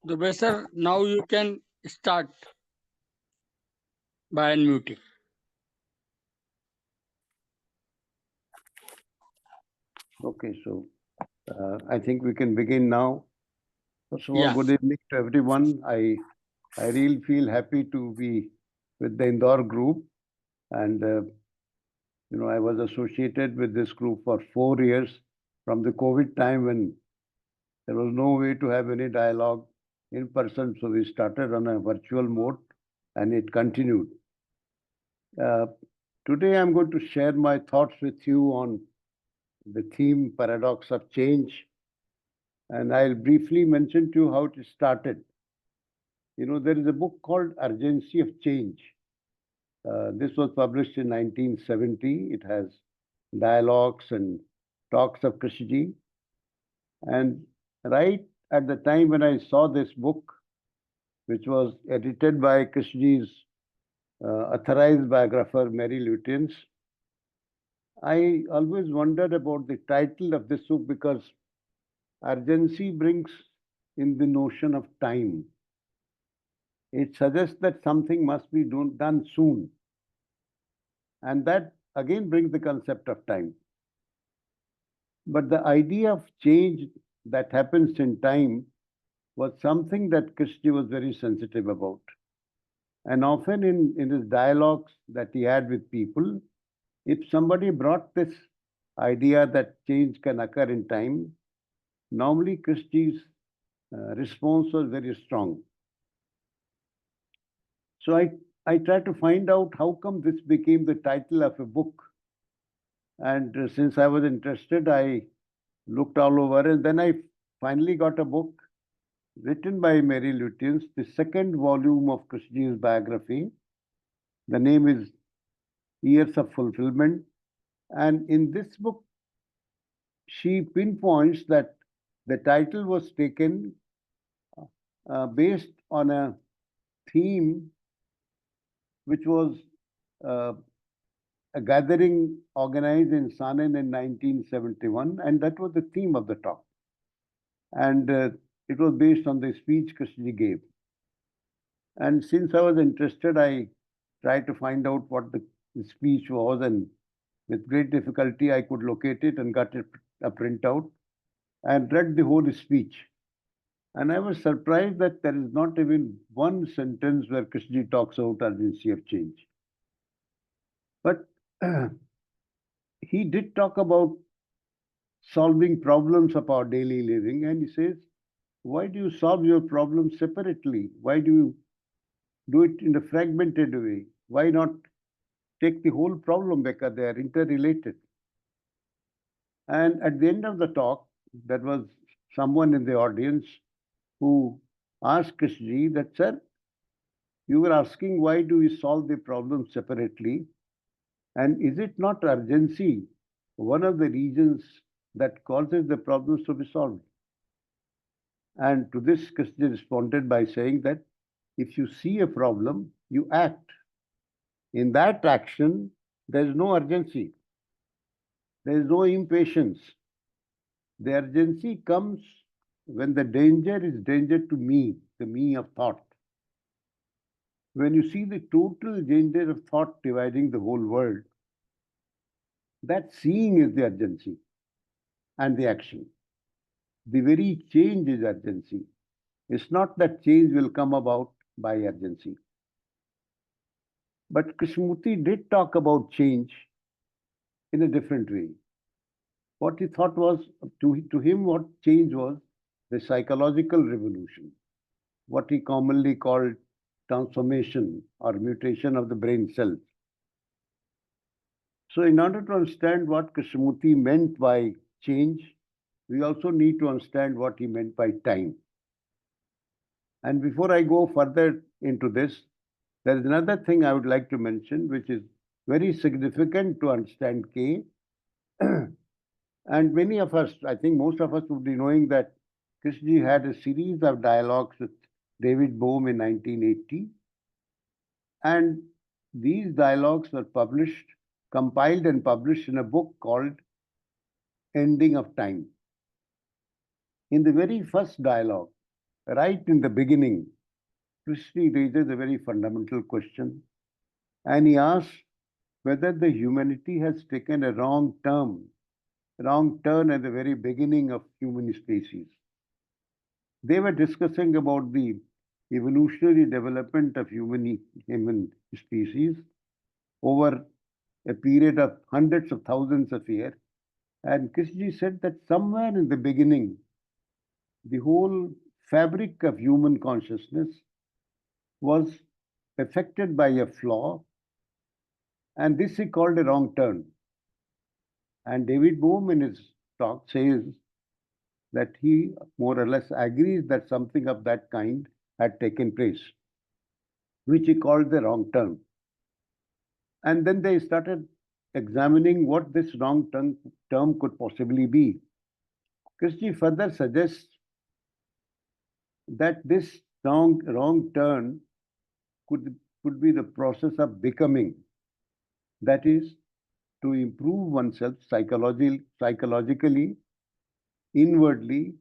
Dubey sir, now you can start by unmuting. Okay, so I think we can begin now. First of all, Yeah. good evening to everyone. I really feel happy to be with the Indore group, and I was associated with this group for 4 years from the COVID time when there was no way to have any dialogue in person, so we started on a virtual mode, and it continued. Uh, Today, I'm going to share my thoughts with you on the theme paradox of change, and I'll briefly mention to you how it started. There is a book called Urgency of Change. This was published in 1970. It has dialogues and talks of Krishnaji. And right at the time when I saw this book, which was edited by Krishnaji's authorized biographer, Mary Lutyens, I always wondered about the title of this book because urgency brings in the notion of time. It suggests that something must be done soon. And that again brings the concept of time. But the idea of change that happens in time was something that Krishna was very sensitive about. And often in his dialogues that he had with people, if somebody brought this idea that change can occur in time, normally Krishna's response was very strong. So I tried to find out how come this became the title of a book. And since I was interested, I looked all over, and then I finally got a book written by Mary Lutyens, the second volume of Krishnaji's biography. The name is Years of Fulfillment. And in this book, she pinpoints that the title was taken based on a theme which was uh, a gathering organized in Sanen in 1971, and that was the theme of the talk. And it was based on the speech Krishnaji gave. And since I was interested, I tried to find out what the speech was, and with great difficulty, I could locate it and got it a printout and read the whole speech. And I was surprised that there is not even one sentence where Krishnaji talks about urgency of change. But he did talk about solving problems of our daily living, and he says, why do you solve your problems separately? Why do you do it in a fragmented way? Why not take the whole problem because they are interrelated? And at the end of the talk, there was someone in the audience who asked Krishnaji that, sir, you were asking why do we solve the problem separately? And is it not urgency one of the reasons that causes the problems to be solved? And to this, Krishna responded by saying that if you see a problem, you act. In that action, there is no urgency, there is no impatience. The urgency comes when the danger is danger to me, the me of thought. When you see the total danger of thought dividing the whole world, that seeing is the urgency and the action. The very change is urgency. It's not that change will come about by urgency. But Krishnamurti did talk about change in a different way. What he thought was, to him, what change was the psychological revolution, what he commonly called transformation or mutation of the brain cells. So, in order to understand what Krishnamurti meant by change, we also need to understand what he meant by time. And before I go further into this, there is another thing I would like to mention, which is very significant to understand K. And many of us, I think most of us would be knowing that Krishnaji had a series of dialogues with David Bohm in 1980. And these dialogues were published, compiled and published in a book called Ending of Time. In the very first dialogue, right in the beginning, Krishna raises a very fundamental question, and he asks whether the humanity has taken a wrong turn at the very beginning of human species. They were discussing about the evolutionary development of human species over a period of hundreds of thousands of years. And Krishna said that somewhere in the beginning, the whole fabric of human consciousness was affected by a flaw, and this he called a wrong turn. And David Bohm in his talk says that he more or less agrees that something of that kind had taken place, which he called the wrong turn. And then they started examining what this term could possibly be. Christie further suggests that this wrong turn could be the process of becoming, that is, to improve oneself psychologically, inwardly,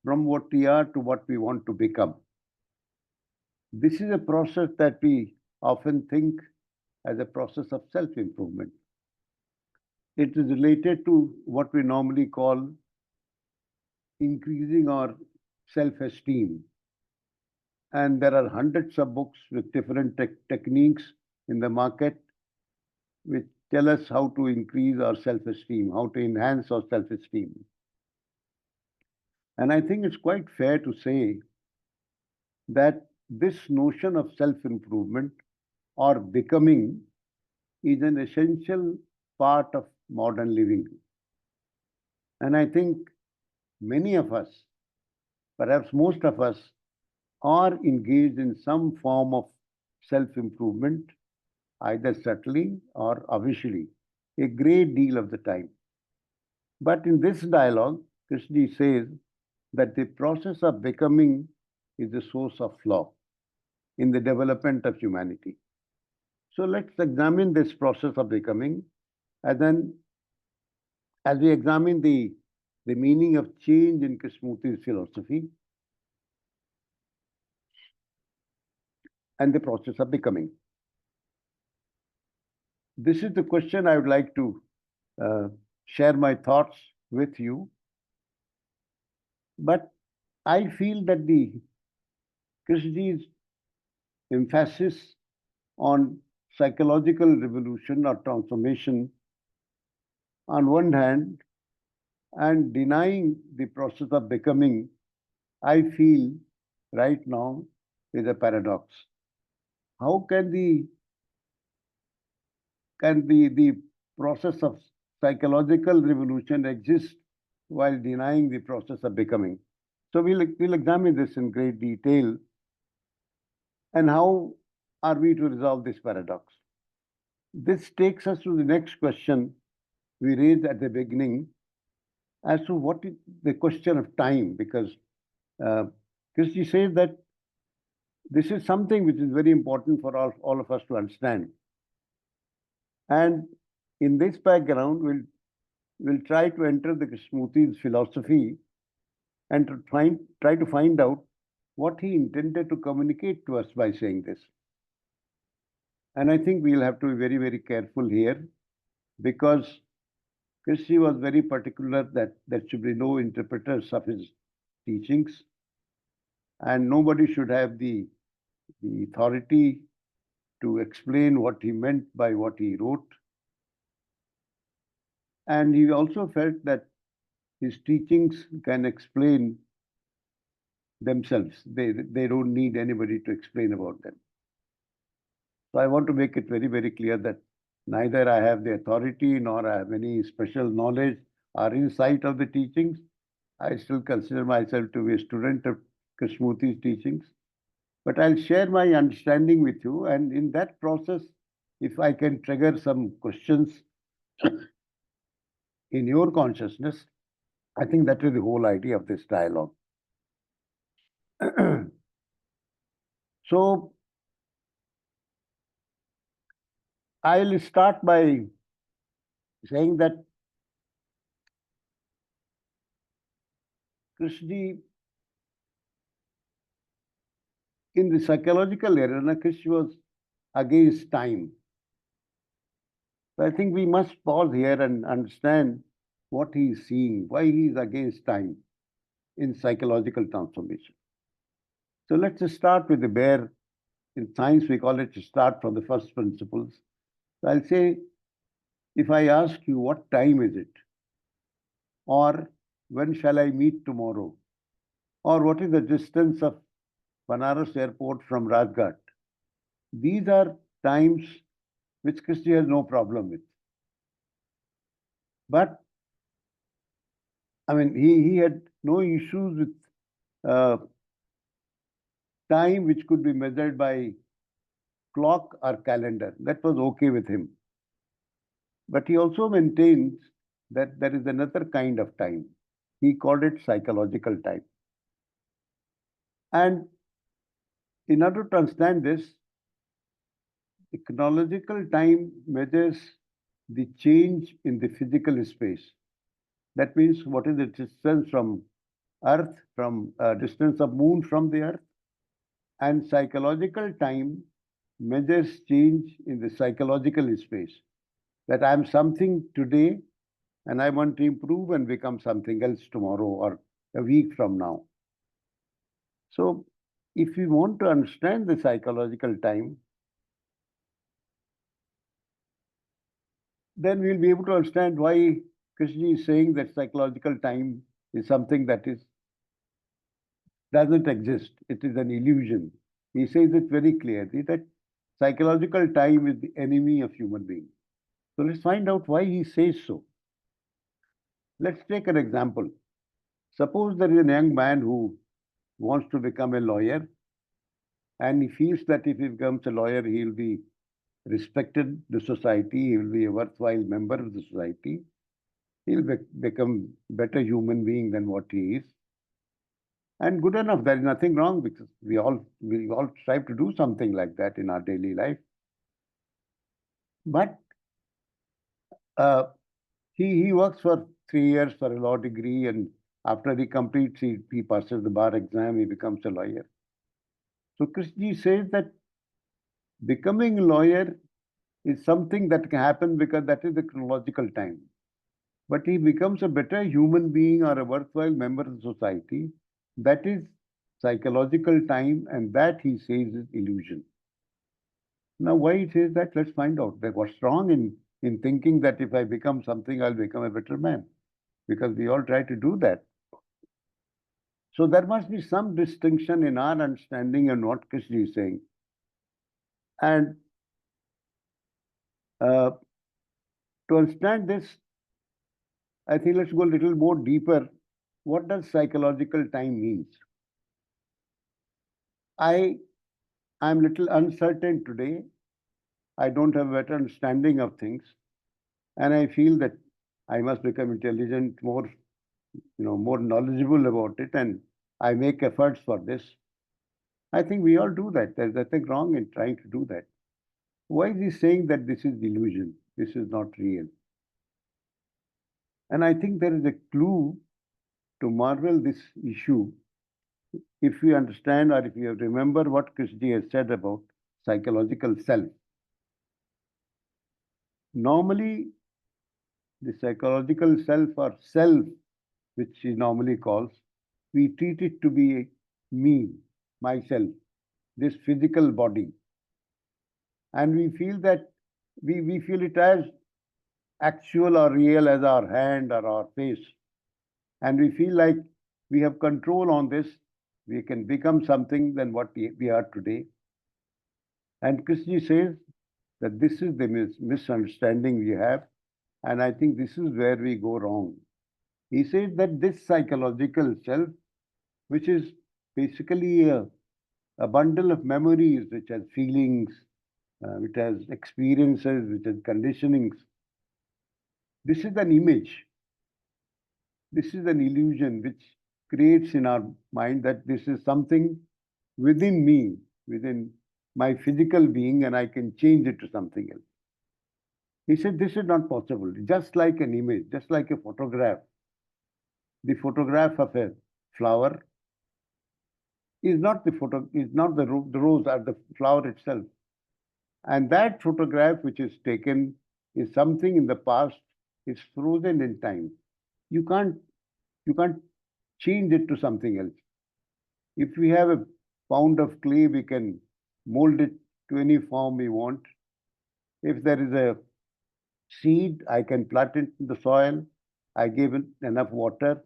from what we are to what we want to become. This is a process that we often think as a process of self-improvement. It is related to what we normally call increasing our self-esteem. And there are hundreds of books with different techniques in the market which tell us how to increase our self-esteem, how to enhance our self-esteem. And I think it's quite fair to say that this notion of self-improvement or becoming is an essential part of modern living. And I think many of us, perhaps most of us, are engaged in some form of self-improvement, either subtly or officially, a great deal of the time. But in this dialogue, Krishna says that the process of becoming is the source of flaw in the development of humanity. So let's examine this process of becoming, and then as we examine the meaning of change in Krishnamurti's philosophy and the process of becoming. This is the question I would like to share my thoughts with you. But I feel that the Krishna's emphasis on psychological revolution or transformation on one hand and denying the process of becoming, I feel right now is a paradox. How can the process of psychological revolution exist while denying the process of becoming? So we'll examine this in great detail. And how are we to resolve this paradox? This takes us to the next question we raised at the beginning as to what is the question of time, because Christie says that this is something which is very important for all of us to understand. And in this background, we'll try to enter the Krishnamurti's philosophy and to try to find out what he intended to communicate to us by saying this. And I think we'll have to be very, very careful here, because Christie was very particular that there should be no interpreters of his teachings, and nobody should have the authority to explain what he meant by what he wrote. And he also felt that his teachings can explain themselves. They don't need anybody to explain about them. So I want to make it very, very clear that neither I have the authority nor I have any special knowledge or insight of the teachings. I still consider myself to be a student of Krishnamurti's teachings. But I'll share my understanding with you, and in that process, if I can trigger some questions in your consciousness, I think that is the whole idea of this dialogue. So I'll start by saying that Krishna in the psychological area, Krishna was against time. So I think we must pause here and understand what he is seeing, why he is against time in psychological transformation. So let's just start with the bare. In science, we call it to start from the first principles. So I'll say, if I ask you, what time is it? Or when shall I meet tomorrow? Or what is the distance of Banaras airport from Rajghat? These are times which Christy has no problem with. But I mean, he had no issues with uh, time which could be measured by clock or calendar. That was okay with him. But he also maintains that there is another kind of time. He called it psychological time. And in order to understand this, the chronological time measures the change in the physical space. That means what is the distance from Earth, from distance of Moon from the Earth, and psychological time measures change in the psychological space. That I'm something today and I want to improve and become something else tomorrow or a week from now. So, if we want to understand the psychological time, then we'll be able to understand why Krishna is saying that psychological time is something that doesn't exist. It is an illusion. He says it very clearly that psychological time is the enemy of human beings. So let's find out why he says so. Let's take an example. Suppose there is a young man who wants to become a lawyer, and he feels that if he becomes a lawyer, he will be respected in the society, he will be a worthwhile member of the society, he will become better human being than what he is. And good enough, there is nothing wrong, because we all strive to do something like that in our daily life. But he works for 3 years for a law degree, and after he completes, he passes the bar exam, he becomes a lawyer. So Krishna says that becoming a lawyer is something that can happen because that is the chronological time. But he becomes a better human being or a worthwhile member of the society. That is psychological time, and that he says is illusion. Now, why he says that? Let's find out. That what's wrong in thinking that if I become something, I'll become a better man, because we all try to do that. So there must be some distinction in our understanding and what Krishna is saying. And to understand this, I think let's go a little more deeper. What does psychological time means? I'm little uncertain today. I don't have a better understanding of things, and I feel that I must become intelligent, more knowledgeable about it, and I make efforts for this. I think we all do that. There's nothing wrong in trying to do that. Why is he saying that this is delusion? This is not real. And I think there is a clue to marvel this issue if we understand, or if you remember what Krishna has said about psychological self. Normally, the psychological self or self, which he normally calls, we treat it to be me, myself, this physical body. And we feel that we feel it as actual or real as our hand or our face. And we feel like we have control on this. We can become something than what we are today. And Krishna says that this is the misunderstanding we have. And I think this is where we go wrong. He says that this psychological self, which is basically a bundle of memories, which has feelings, which has experiences, which has conditionings, this is an image. This is an illusion which creates in our mind that this is something within me, within my physical being, and I can change it to something else. He said this is not possible. Just like an image, just like a photograph, the photograph of a flower is not the the rose or the flower itself. And that photograph which is taken is something in the past, is frozen in time. You can't you can't change it to something else. If we have a pound of clay, we can mold it to any form we want. If there is a seed, I can plant it in the soil. I give it enough water,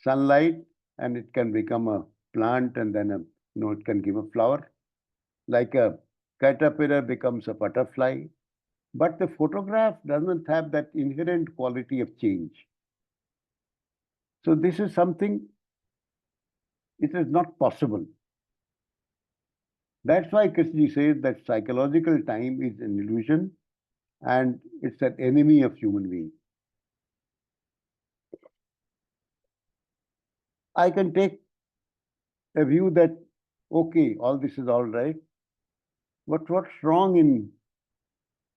sunlight, and it can become a plant, and then it can give a flower. Like a caterpillar becomes a butterfly. But the photograph doesn't have that inherent quality of change. So this is something, it is not possible. That's why Krishna says that psychological time is an illusion and it's an enemy of human being. I can take a view that, okay, all this is all right, but what's wrong in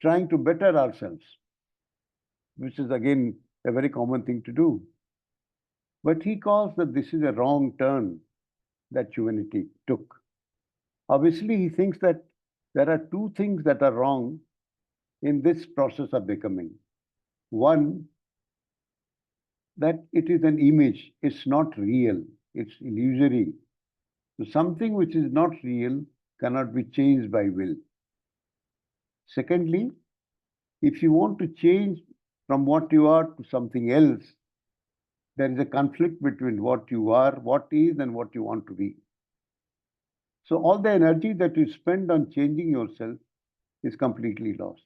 trying to better ourselves, which is again a very common thing to do. But he calls that this is a wrong turn that humanity took. Obviously, he thinks that there are two things that are wrong in this process of becoming. One, that it is an image, it's not real, it's illusory. So something which is not real cannot be changed by will. Secondly, if you want to change from what you are to something else, there is a conflict between what you are, what is, and what you want to be. So all the energy that you spend on changing yourself is completely lost.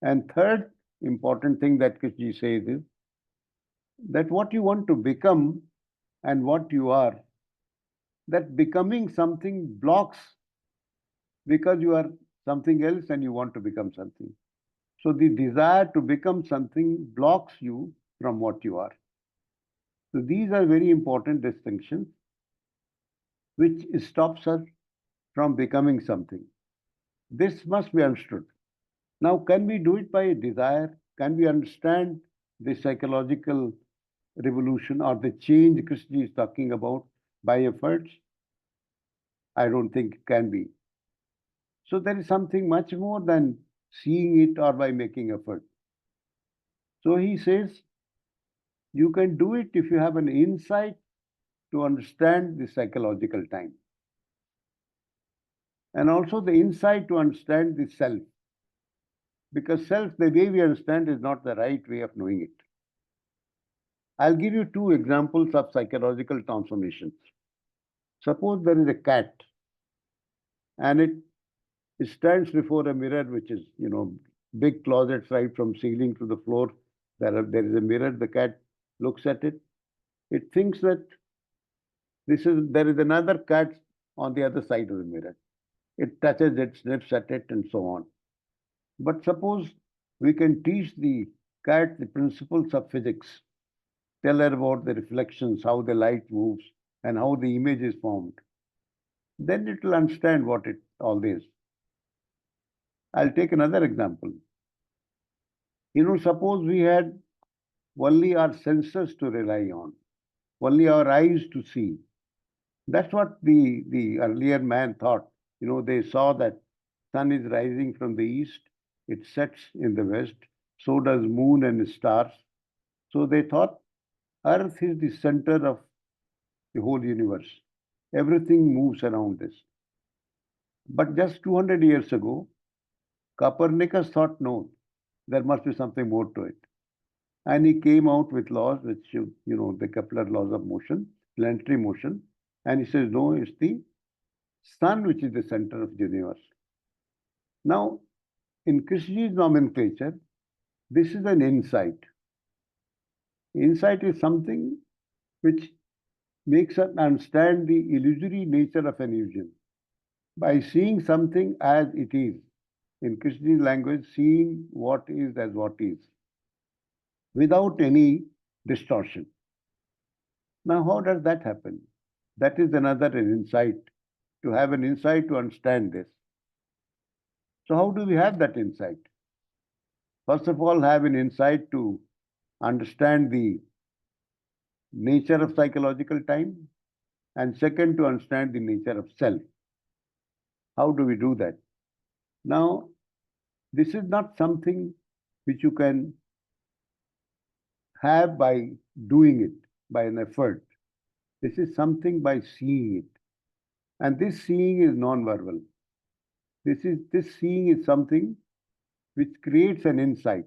And third important thing that Krishna says is that what you want to become and what you are, that becoming something blocks because you are something else and you want to become something. So the desire to become something blocks you from what you are. So these are very important distinctions which stops us from becoming something. This must be understood. Now, can we do it by a desire? Can we understand the psychological revolution or the change Krishna is talking about by efforts? I don't think it can be. So there is something much more than seeing it or by making effort. So he says, you can do it if you have an insight to understand the psychological time. And also the insight to understand the self. Because self, the way we understand, is not the right way of knowing it. I'll give you two examples of psychological transformations. Suppose there is a cat and it stands before a mirror, which is, big closets right from ceiling to the floor. There is a mirror. The cat looks at it. It thinks that there is another cat on the other side of the mirror. It touches it, sniffs at it, and so on. But suppose we can teach the cat the principles of physics, tell her about the reflections, how the light moves, and how the image is formed. Then it will understand what it all is. I'll take another example. Suppose we had only our senses to rely on, only our eyes to see. That's what the earlier man thought. They saw that sun is rising from the east, it sets in the west, so does moon and stars. So they thought Earth is the center of the whole universe. Everything moves around this. But just 200 years ago, Copernicus thought, no, there must be something more to it. And he came out with laws which, the Kepler laws of motion, planetary motion. And he says, no, it's the sun which is the center of the universe. Now, in Krishna's nomenclature, this is an insight. Insight is something which makes us understand the illusory nature of an illusion by seeing something as it is. In Krishna's language, seeing what is as what is, without any distortion. Now, how does that happen? That is another insight, to have an insight to understand this. So how do we have that insight? First of all, have an insight to understand the nature of psychological time. and second, to understand the nature of self. How do we do that? Now, this is not something which you can have by doing it, by an effort. This is something by seeing it. And this seeing is non-verbal. This seeing is something which creates an insight.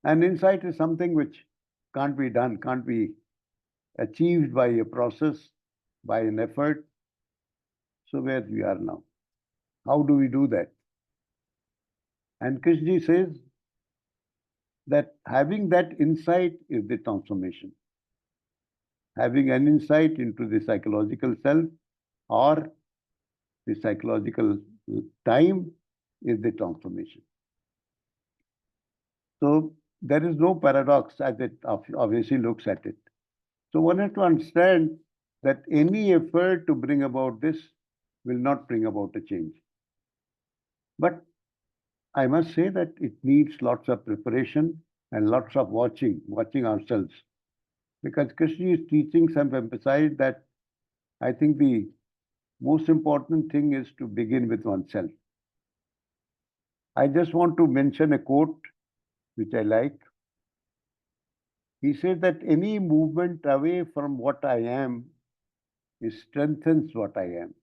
An insight is something which can't be done, can't be achieved by a process, by an effort. So where we are now. How do we do that? And Krishna says that having that insight is the transformation. Having an insight into the psychological self or the psychological time is the transformation. So there is no paradox as it obviously looks at it. So one has to understand that any effort to bring about this will not bring about a change. But I must say that it needs lots of preparation and lots of watching ourselves. Because Krishna's teachings have emphasized that I think the most important thing is to begin with oneself. I just want to mention a quote which I like. He said that any movement away from what I am strengthens what I am.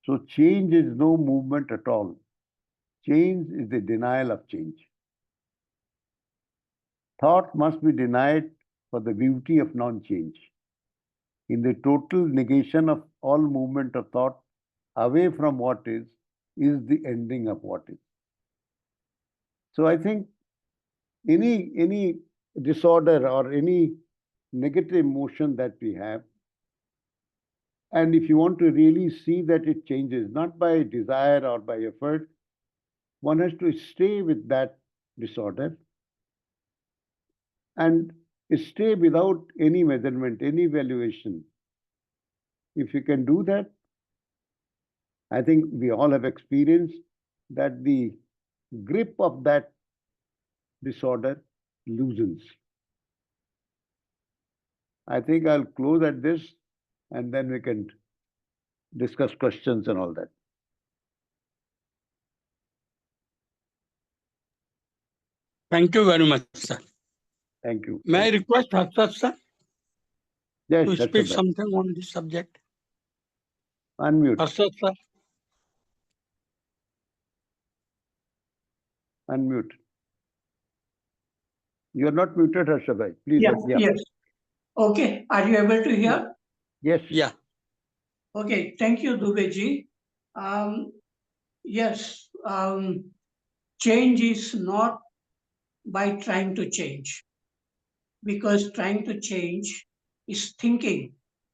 So change is no movement at all. Change is the denial of change. Thought must be denied for the beauty of non-change. In the total negation of all movement of thought away from what is the ending of what is. So I think any disorder or any negative emotion that we have, and if you want to really see that it changes, not by desire or by effort, one has to stay with that disorder and stay without any measurement, any evaluation. If you can do that, I think we all have experienced that the grip of that disorder loosens. I think I'll close at this and then we can discuss questions and all that. Thank you very much, sir. Thank you. May I Thank you. request Harshad, sir, Yes, to that's speak right. something on this subject? Unmute. Harshad, sir. Unmute. You're not muted, Harshad. Please. Yeah, yes. Okay, are you able to hear? Yes. Yeah. Okay, thank you, Dubeyji. Yes, change is not by trying to change, because trying to change is thinking,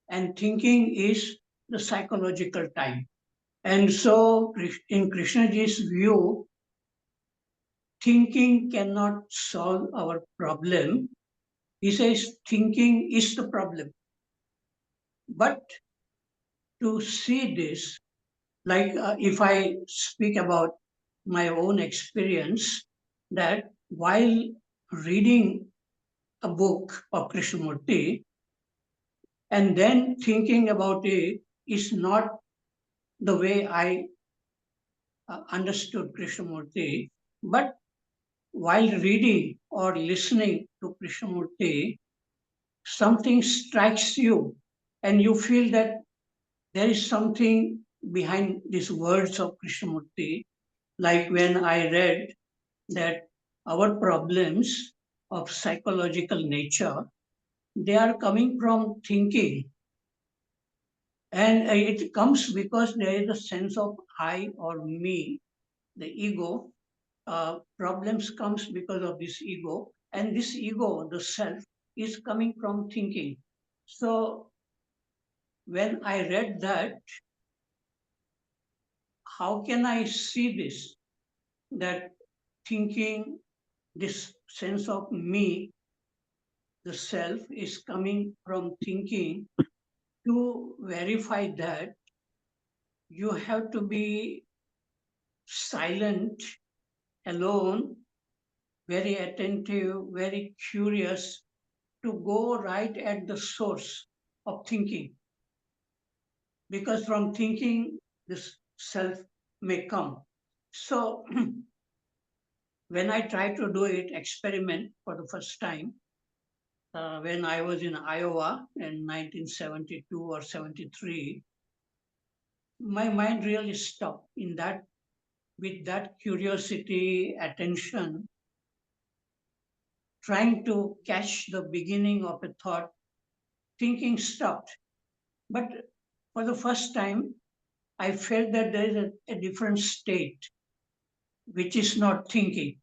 and thinking is the psychological time. And so, in Krishnaji's view, thinking cannot solve our problem. He says thinking is the problem. But to see this, like if I speak about my own experience, that while reading a book of Krishnamurti and then thinking about it is not the way I understood Krishnamurti, but while reading or listening to Krishnamurti, something strikes you and you feel that there is something behind these words of Krishnamurti. Like when I read that our problems of psychological nature, they are coming from thinking. And it comes because there is a sense of I or me, the ego. Problems comes because of this ego. And this ego, the self, is coming from thinking. So when I read that, how can I see this? That thinking, this sense of me, the self, is coming from thinking. To verify that, you have to be silent, alone, very attentive, very curious, to go right at the source. of thinking. Because from thinking, this self may come. So when I tried to do it, experiment for the first time, when I was in Iowa in 1972 or 73, my mind really stopped in that, with that curiosity, attention, trying to catch the beginning of a thought, thinking stopped. But for the first time, I felt that there is a different state, which is not thinking.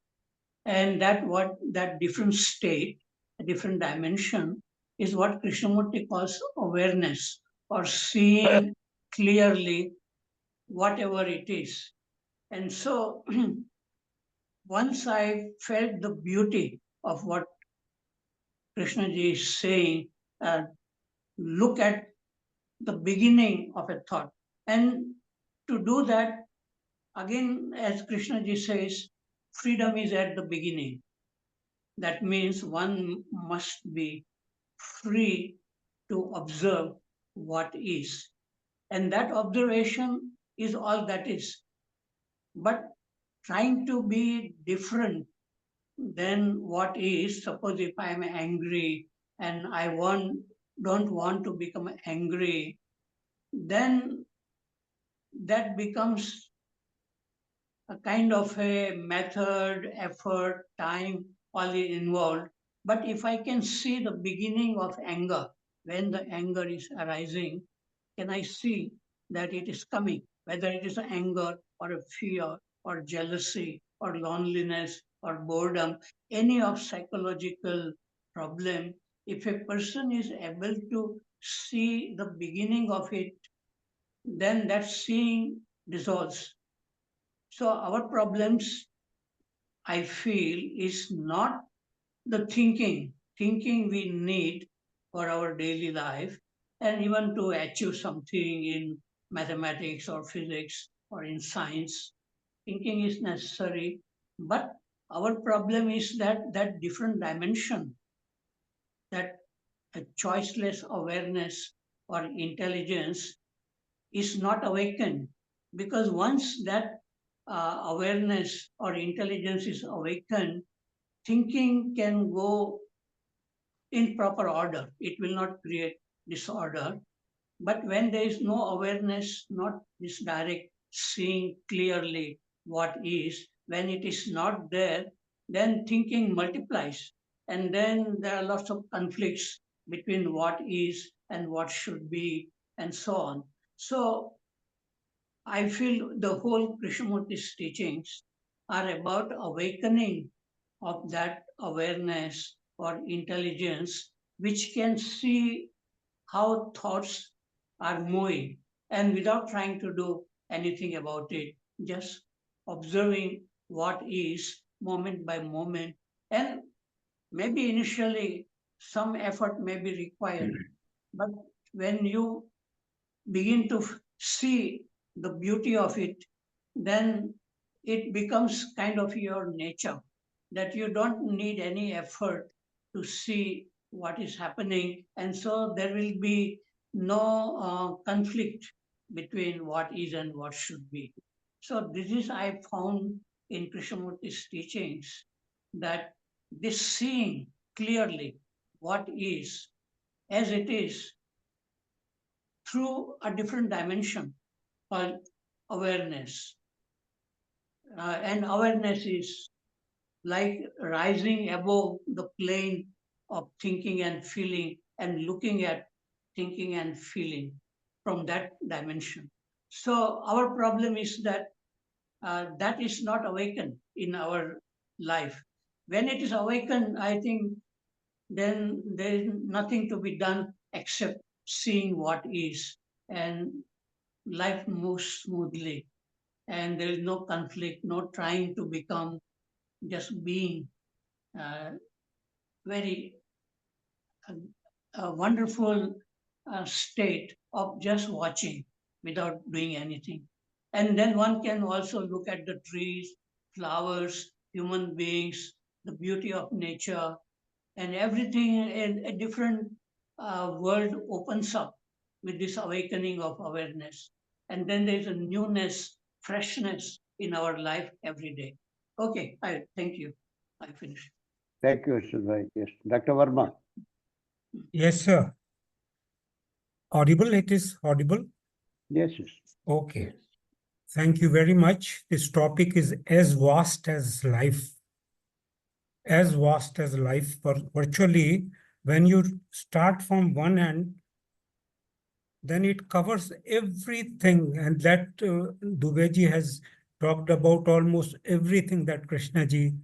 And that different state, a different dimension, is what Krishnamurti calls awareness, or seeing clearly whatever it is. And so once I felt the beauty of what Krishnaji is saying, look at the beginning of a thought. And to do that, again, as Krishnaji says, freedom is at the beginning. That means one must be free to observe what is. And that observation is all that is. But trying to be different than what is, suppose if I am angry and I don't want to become angry, then that becomes a kind of a method, effort, time, all involved. But if I can see the beginning of anger, when the anger is arising, can I see that it is coming, whether it is anger or a fear or jealousy or loneliness or boredom, any of psychological problem, if a person is able to see the beginning of it, then that seeing dissolves. So our problems, I feel, is not the thinking. Thinking we need for our daily life and even to achieve something in mathematics or physics or in science. Thinking is necessary, but our problem is that different dimension, that a choiceless awareness or intelligence is not awakened. Because once that awareness or intelligence is awakened, thinking can go in proper order. It will not create disorder. But when there is no awareness, not this direct seeing clearly what is, when it is not there, then thinking multiplies. And then there are lots of conflicts between what is and what should be, and so on. So I feel the whole Krishnamurti's teachings are about awakening of that awareness or intelligence, which can see how thoughts are moving, and without trying to do anything about it, just observing what is moment by moment. And maybe initially some effort may be required, but when you begin to see the beauty of it, then it becomes kind of your nature, that you don't need any effort to see what is happening. And so there will be no conflict between what is and what should be. So this is I found in Krishnamurti's teachings, that this seeing clearly what is as it is through a different dimension called awareness. And awareness is like rising above the plane of thinking and feeling and looking at thinking and feeling from that dimension. So our problem is that that is not awakened in our life. When it is awakened, I think then there is nothing to be done except seeing what is, and life moves smoothly, and there is no conflict, no trying to become, just being very a wonderful state of just watching without doing anything. And then one can also look at the trees, flowers, human beings, the beauty of nature, and everything in a different world opens up with this awakening of awareness. And then there's a newness, freshness in our life every day. Okay, I thank you. I finish. Thank you, Harshad bhai. Yes, Dr. Verma. Yes, sir. Audible, it is audible? Yes, yes. Okay. Thank you very much. This topic is as vast as life. As vast as life. Virtually, when you start from one end, then it covers everything. And that Dubeyji has talked about almost everything that Krishnaji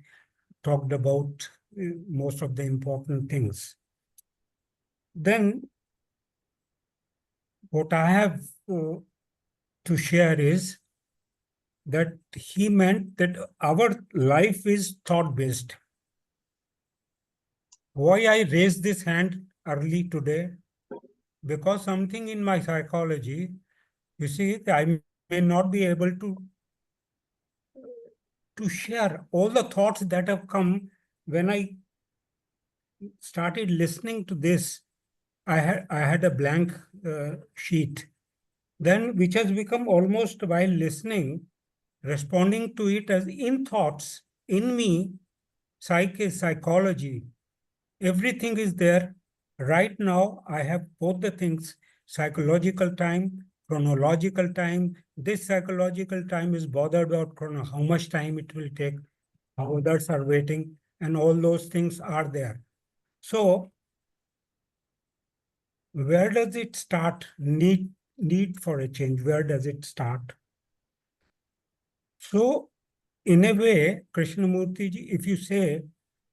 talked about, most of the important things. Then what I have to share is that he meant that our life is thought-based. Why I raised this hand early today? Because something in my psychology, you see, I may not be able to share all the thoughts that have come when I started listening to this. I had a blank sheet, then which has become almost while listening, responding to it as in thoughts, in me, psychology. Everything is there. Right now, I have both the things, psychological time, chronological time. This psychological time is bothered about how much time it will take, how others are waiting, and all those things are there. So, where does it start? Need for a change. Where does it start? So, in a way, Krishnamurti ji, if you say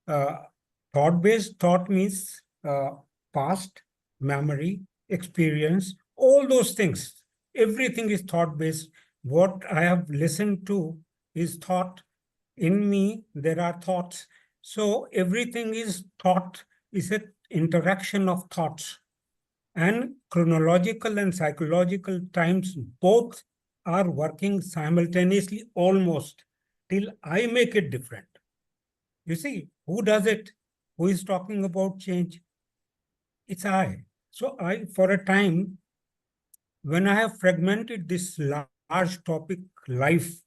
thought-based, thought means past, memory, experience, all those things. Everything is thought-based. What I have listened to is thought. In me, there are thoughts. So everything is thought, is an interaction of thoughts. And chronological and psychological times both are working simultaneously almost till I make it different. You see, who does it? Who is talking about change? It's I. So I, for a time, when I have fragmented this large topic, life,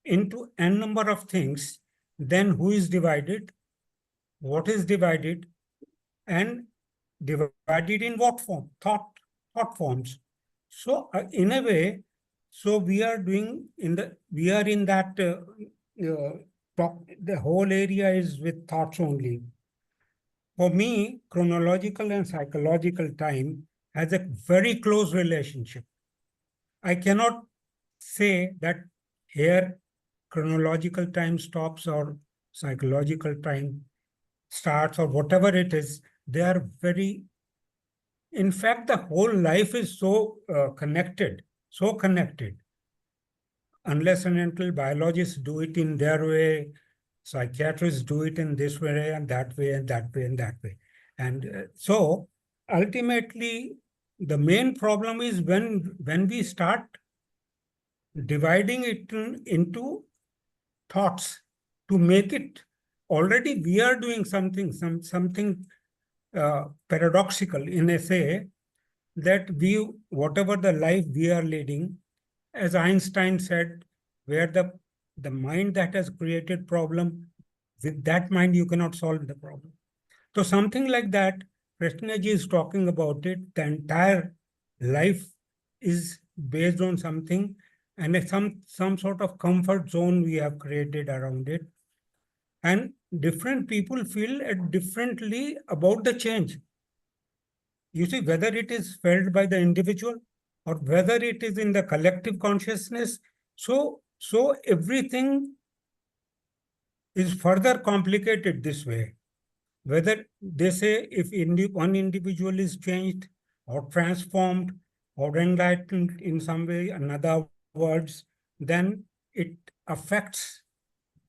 into n number of things, then who is divided? What is divided? And divided in what form? Thought forms. So in a way, so we are doing we are in that the whole area is with thoughts only. For me, chronological and psychological time has a very close relationship. I cannot say that here chronological time stops or psychological time starts or whatever it is. They are very, in fact, the whole life is so connected, so connected. Unless and until biologists do it in their way, psychiatrists do it in this way and that way and that way and that way. And so ultimately, the main problem is when we start dividing it into thoughts to make it, already we are doing something paradoxical in a say that whatever the life we are leading, as Einstein said, where the mind that has created problem, with that mind you cannot solve the problem. So something like that, Krishnaji is talking about it. The entire life is based on something, and some sort of comfort zone we have created around it. And different people feel differently about the change. You see, whether it is felt by the individual or whether it is in the collective consciousness. So everything is further complicated this way. Whether they say if one individual is changed or transformed or enlightened in some way, in other words, then it affects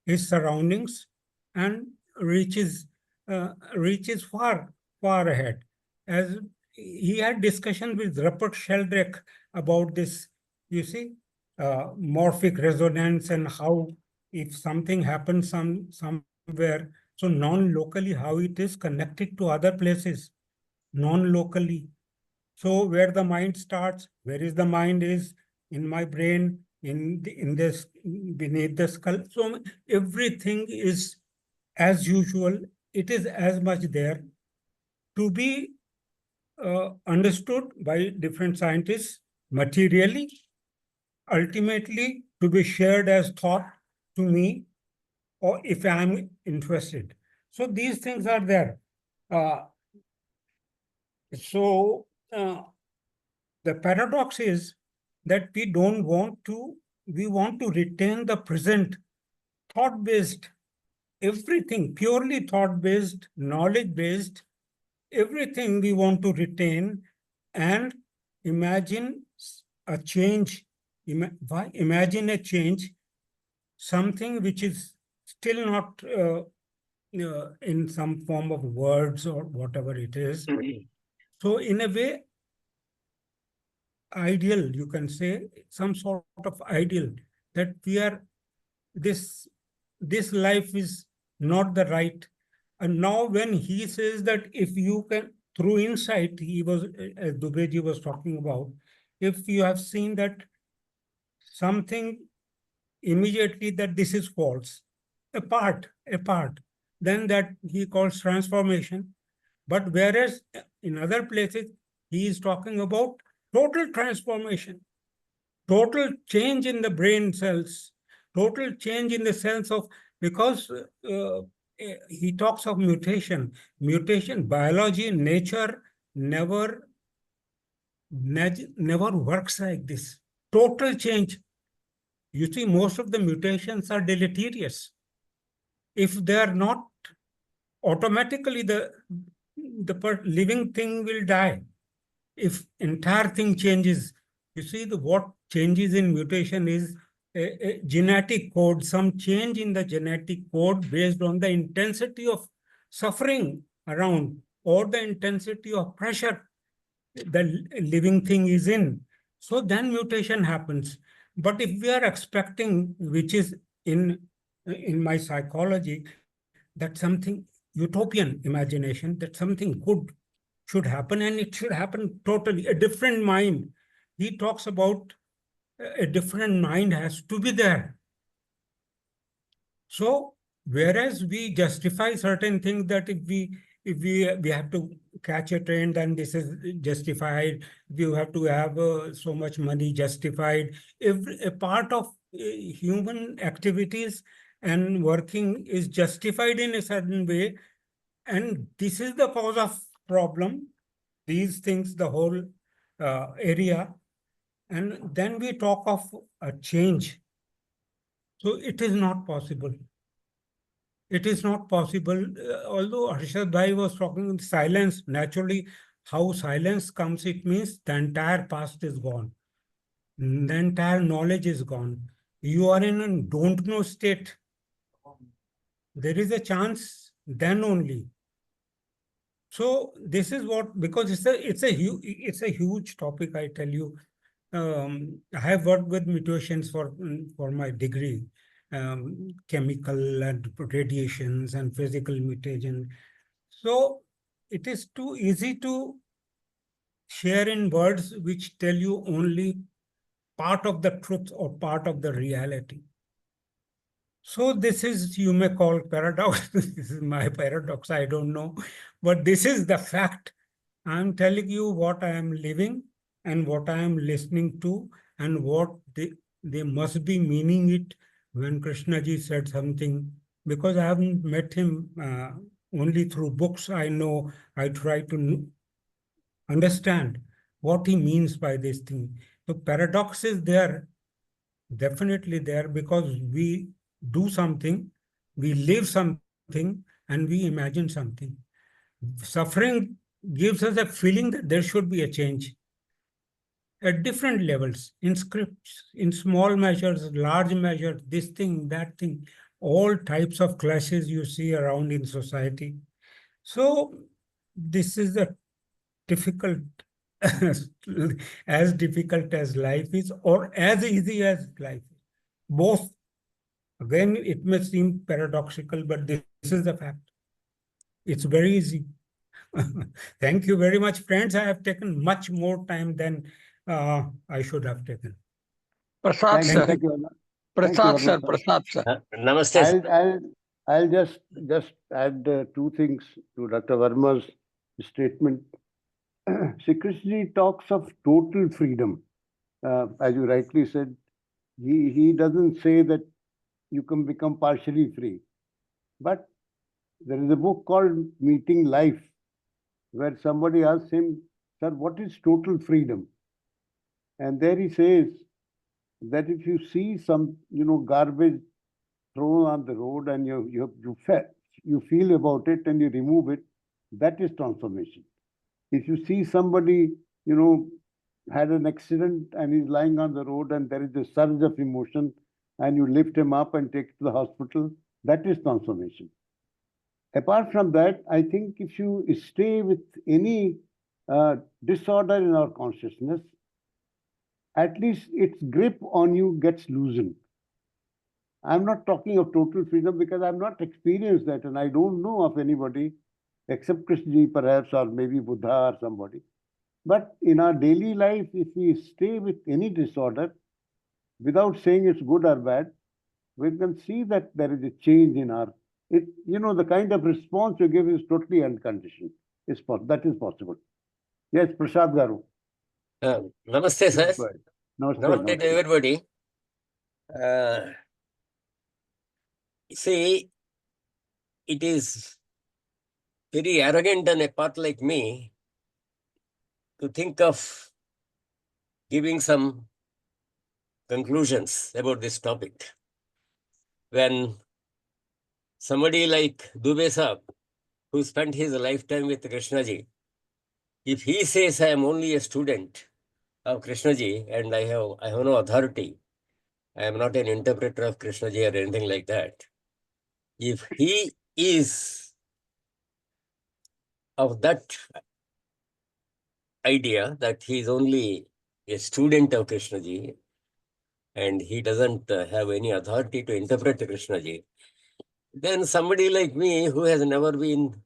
his surroundings and reaches far ahead. As he had discussion with Rupert Sheldrake about this, you see, morphic resonance and how if something happens somewhere, so non-locally how it is connected to other places. non-locally. So where the mind starts, where is the mind is in my brain, in this beneath the skull. So everything is as usual. It is as much there to be understood by different scientists materially, ultimately to be shared as thought to me, or if I'm interested. So these things are there. Uh, so the paradox is that we want to retain the present thought-based, everything purely thought-based, knowledge-based, everything we want to retain and imagine a change. Imagine a change, something which is still not in some form of words or whatever it is. So in a way, ideal, you can say, some sort of ideal that we are, this life is not the right. And now when he says that if you can, through insight, he was, as Dubeyji was talking about, if you have seen that something immediately that this is false, a part, then that he calls transformation. But whereas in other places, he is talking about total transformation, total change in the brain cells, total change in the sense of, because he talks of mutation, biology, nature never works like this. Total change. You see, most of the mutations are deleterious. If they are not, automatically the living thing will die. If entire thing changes, you see, what changes in mutation is a genetic code, some change in the genetic code based on the intensity of suffering around or the intensity of pressure the living thing is in. So then mutation happens. But if we are expecting, which is in my psychology, that something utopian imagination, that something good should happen, and it should happen totally, a different mind. He talks about a different mind has to be there. So whereas we justify certain things, that if we have to catch a train, then this is justified. You have to have so much money, justified. A part of human activities and working is justified in a certain way, and this is the cause of problem. These things, the whole area, and then we talk of a change. So it is not possible. It is not possible. Although Harshad Bhai was talking silence, naturally, how silence comes, it means the entire past is gone. The entire knowledge is gone. You are in a don't know state. There is a chance then only. So this is what, because it's a huge topic, I tell you. I have worked with mutations for my degree, chemical and radiations and physical mutation. So it is too easy to share in words which tell you only part of the truth or part of the reality. So this is, you may call paradox. This is my paradox, I don't know. But this is the fact. I'm telling you what I am living and what I am listening to, and what they must be meaning it when Krishnaji said something. Because I haven't met him only through books. I know, I try to understand what he means by this thing. So paradox is there, definitely there, because we do something, we live something, and we imagine something. Suffering gives us a feeling that there should be a change at different levels, in scripts, in small measures, large measures, this thing, that thing, all types of clashes you see around in society. So this is a difficult, as difficult as life is, or as easy as life is. Both. Again, it may seem paradoxical, but this is the fact. It's very easy. Thank you very much, friends. I have taken much more time than I should have taken. Prasad Thank you, sir. thank you, thank you, Prasad sir. Verma sir. Prasad sir. Namaste. sir. I'll just add two things to Dr. Verma's statement. Sri Krishna talks of total freedom. As you rightly said, he doesn't say that you can become partially free. But there is a book called Meeting Life, where somebody asks him, "Sir, what is total freedom?" And there he says that if you see some, garbage thrown on the road and you feel about it and you remove it, that is transformation. If you see somebody, had an accident and he's lying on the road and there is a surge of emotion and you lift him up and take to the hospital, that is transformation. Apart from that, I think if you stay with any disorder in our consciousness, at least its grip on you gets loosened. I'm not talking of total freedom because I've not experienced that and I don't know of anybody except Krishnaji perhaps, or maybe Buddha or somebody. But in our daily life, if we stay with any disorder, without saying it's good or bad, we can see that there is a change in the kind of response you give is totally unconditioned. That is possible. Yes, Prasad Garu. Namaste, sir. Go ahead. Namaste, Namaste to namaste. everybody. See, it is very arrogant on a part like me to think of giving some conclusions about this topic. When somebody like Dubeyji, who spent his lifetime with Krishnaji, if he says I am only a student of Krishnaji and I have no authority, I am not an interpreter of Krishnaji or anything like that. If he is of that idea that he is only a student of Krishnaji and he doesn't have any authority to interpret Krishnaji, then somebody like me who has never been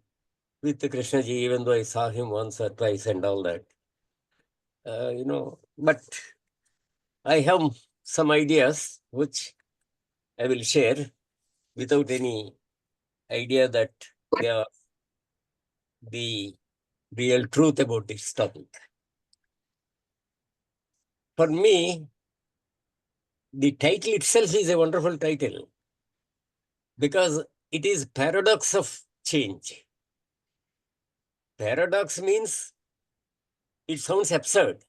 with Krishnaji, even though I saw him once or twice and all that, but I have some ideas which I will share without any idea that they are the real truth about this topic. For me, the title itself is a wonderful title because it is paradox of change. Paradox means it sounds absurd,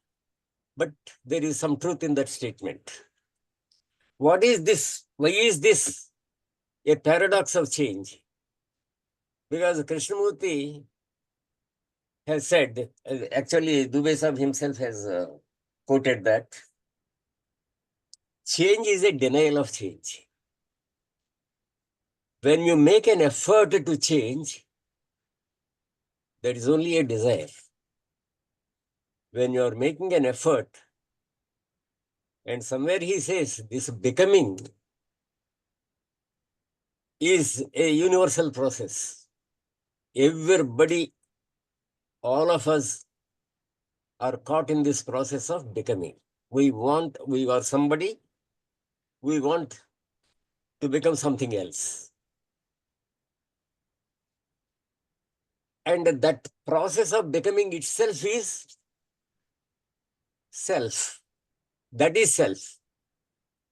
but there is some truth in that statement. What is this? Why is this a paradox of change? Because Krishnamurti has said, actually Dubeyji himself has quoted that, change is a denial of change. When you make an effort to change, there is only a desire. When you are making an effort, and somewhere he says this becoming is a universal process. Everybody, all of us are caught in this process of becoming. We are somebody, we want to become something else. And that process of becoming itself is self. That is self.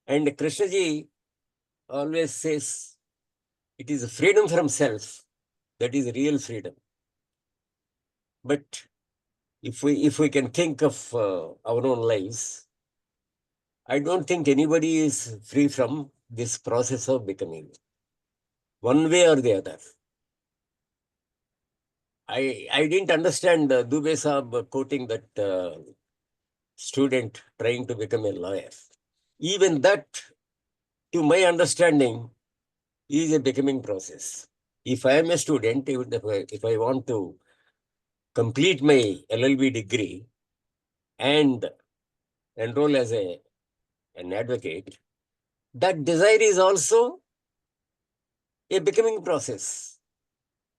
And Krishnaji always says it is freedom from self. That is real freedom. But if we can think of our own lives, I don't think anybody is free from this process of becoming, one way or the other. I didn't understand Dubeyji quoting that student trying to become a lawyer. Even that, to my understanding, is a becoming process. If I am a student, if I want to complete my LLB degree and enroll as an advocate, that desire is also a becoming process.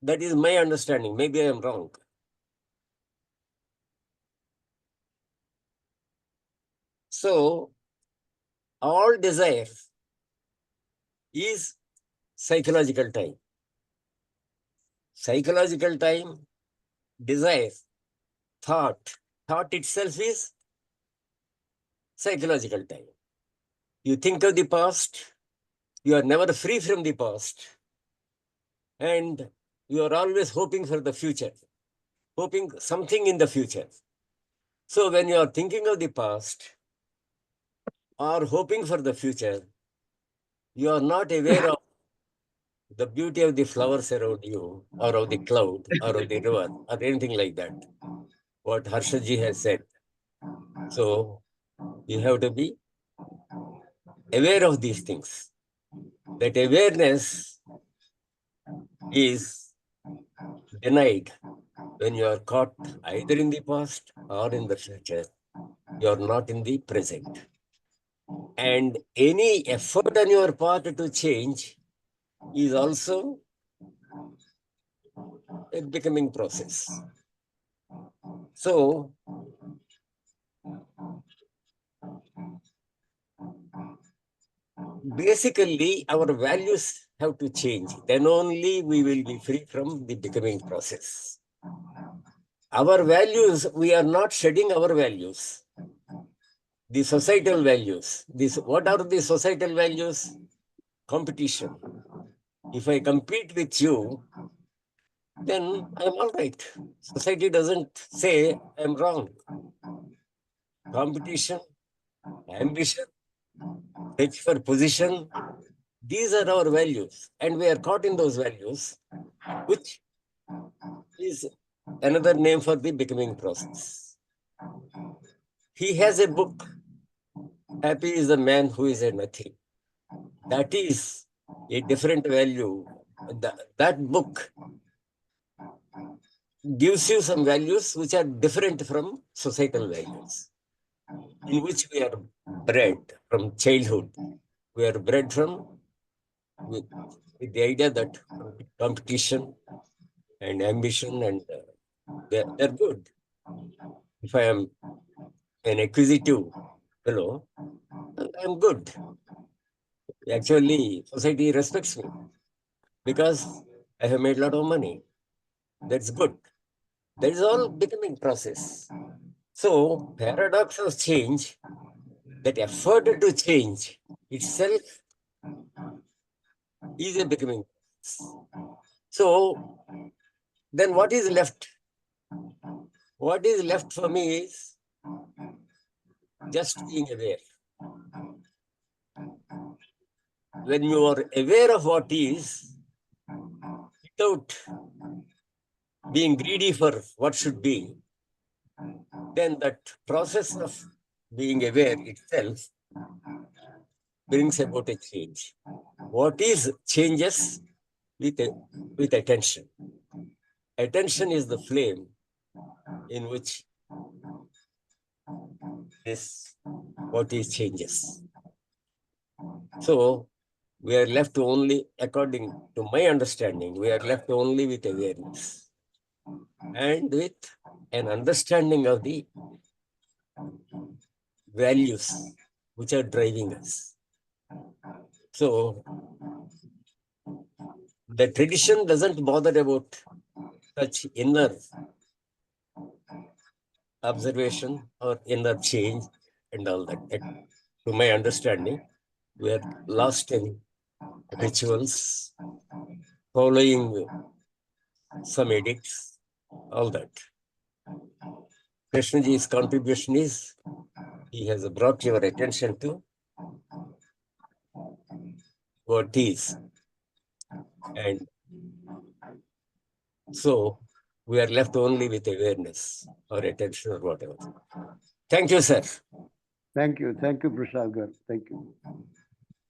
That is my understanding. Maybe I am wrong. So all desire is psychological time. Psychological time, desire, thought. Thought itself is psychological time. You think of the past, you are never free from the past, and you are always hoping for the future, hoping something in the future. So when you are thinking of the past or hoping for the future, you are not aware of the beauty of the flowers around you, or of the cloud, or of the river, or anything like that, what Harshadji has said. So you have to be aware of these things. That awareness is denied when you are caught either in the past or in the future. You are not in the present. And any effort on your part to change is also a becoming process. So, basically, our values have to change. Then only we will be free from the becoming process. Our values, we are not shedding our values. The societal values. What are the societal values? Competition. If I compete with you, then I'm all right. Society doesn't say I'm wrong. Competition, ambition, search for position, these are our values. And we are caught in those values, which is another name for the becoming process. He has a book, Happy is the Man Who is a Nothing. That is a different value. That book gives you some values which are different from societal values, in which we are bred from childhood. We are bred from with the idea that competition and ambition, and they're good. If I am an acquisitive fellow, I'm good. Actually, society respects me because I have made a lot of money. That's good. That is all becoming process. So paradox of change, that effort to change itself is a becoming process. So then what is left? What is left for me is just being aware. When you are aware of what is, without being greedy for what should be, then that process of being aware itself brings about a change. What is changes with attention. Attention is the flame in which this what is changes. So we are left only, according to my understanding, we are left only with awareness and with an understanding of the values which are driving us. So the tradition doesn't bother about such inner observation or inner change and all that. To my understanding, we are lost in rituals, following some edicts, all that. Krishnaji's contribution is, he has brought your attention to what is. And so we are left only with awareness or attention or whatever. Thank you, sir. Thank you, Prasad Gar. Thank you.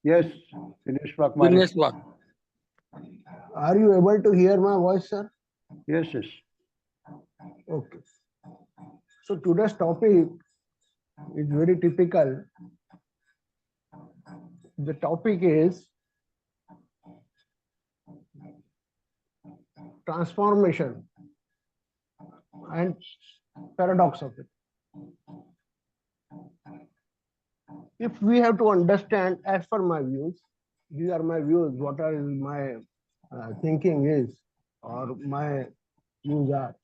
Yes, Dinesh Waghmare. Dinesh Wagh. Are you able to hear my voice, sir? Yes. Okay. So today's topic is very typical. The topic is transformation and paradox of it. if we have to understand, as per my views, these are my views, what are my thinking is, or my views are.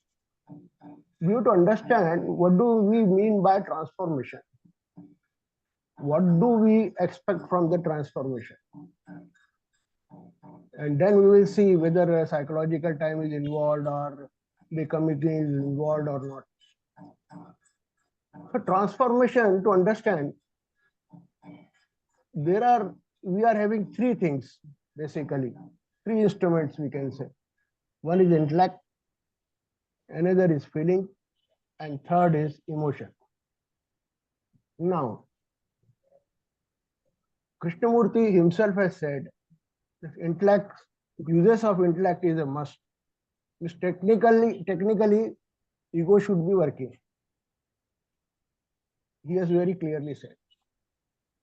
We have to understand what do we mean by transformation. What do we expect from the transformation? And then we will see whether a psychological time is involved or the committee is involved or not. So transformation, to understand, we are having three things, basically, three instruments we can say. One is intellect, another is feeling, and third is emotion. Now, Krishnamurti himself has said that intellect, uses of intellect is a must. Means technically, ego should be working. He has very clearly said.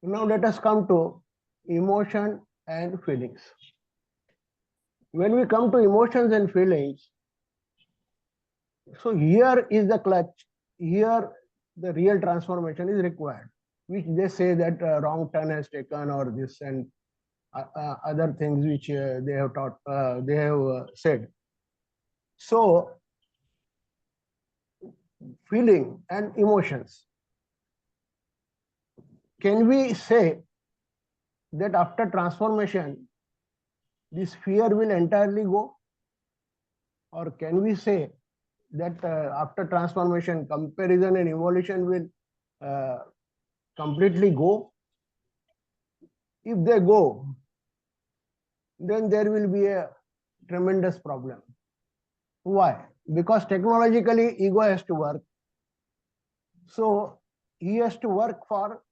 Now let us come to emotion and feelings. When we come to emotions and feelings, so here is the clutch. Here the real transformation is required, which they say that wrong turn has taken or this and other things which they have taught, they have said. So feeling and emotions. Can we say that after transformation, this fear will entirely go? Or can we say that after transformation, comparison and evolution will completely go? If they go, then there will be a tremendous problem. Why? Because technologically, ego has to work. So he has to work for,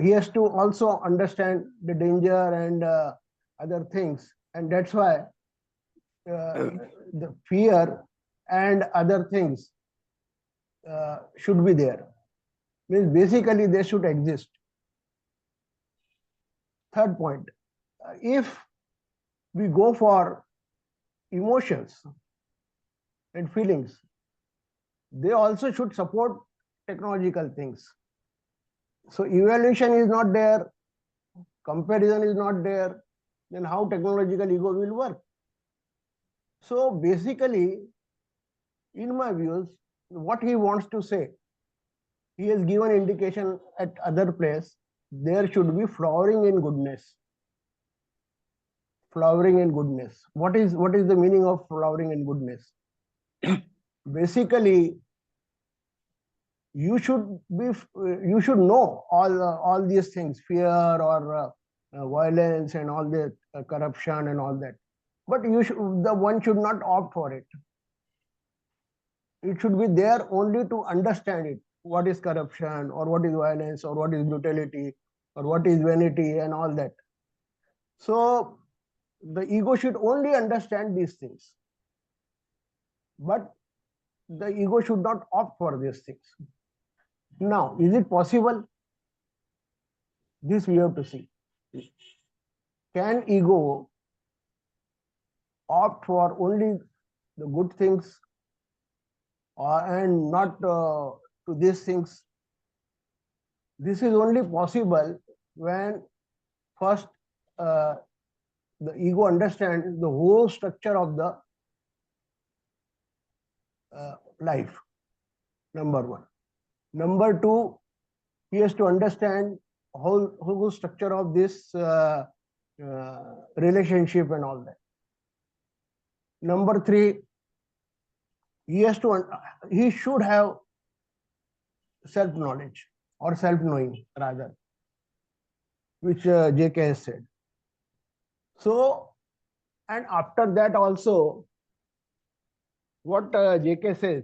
he has to also understand the danger and other things. And that's why the fear and other things should be there. Means basically they should exist. Third point, if we go for emotions and feelings, they also should support technological things. So evaluation is not there, comparison is not there, then how technological ego will work? So basically, in my views, what he wants to say, he has given indication at other place, there should be flowering in goodness. Flowering in goodness. What is the meaning of flowering in goodness? Basically, you should know all these things, fear or violence and all that, corruption and all that. But the one should not opt for it. It should be there only to understand it. What is corruption, or what is violence, or what is brutality, or what is vanity and all that. So the ego should only understand these things. But the ego should not opt for these things. Now, is it possible? This we have to see. Can ego opt for only the good things and not to these things? This is only possible when first the ego understands the whole structure of the life, number one. Number two, he has to understand whole structure of this relationship and all that. Number three, he should have self-knowledge or self-knowing rather, which JK has said. So, and after that also, what JK says,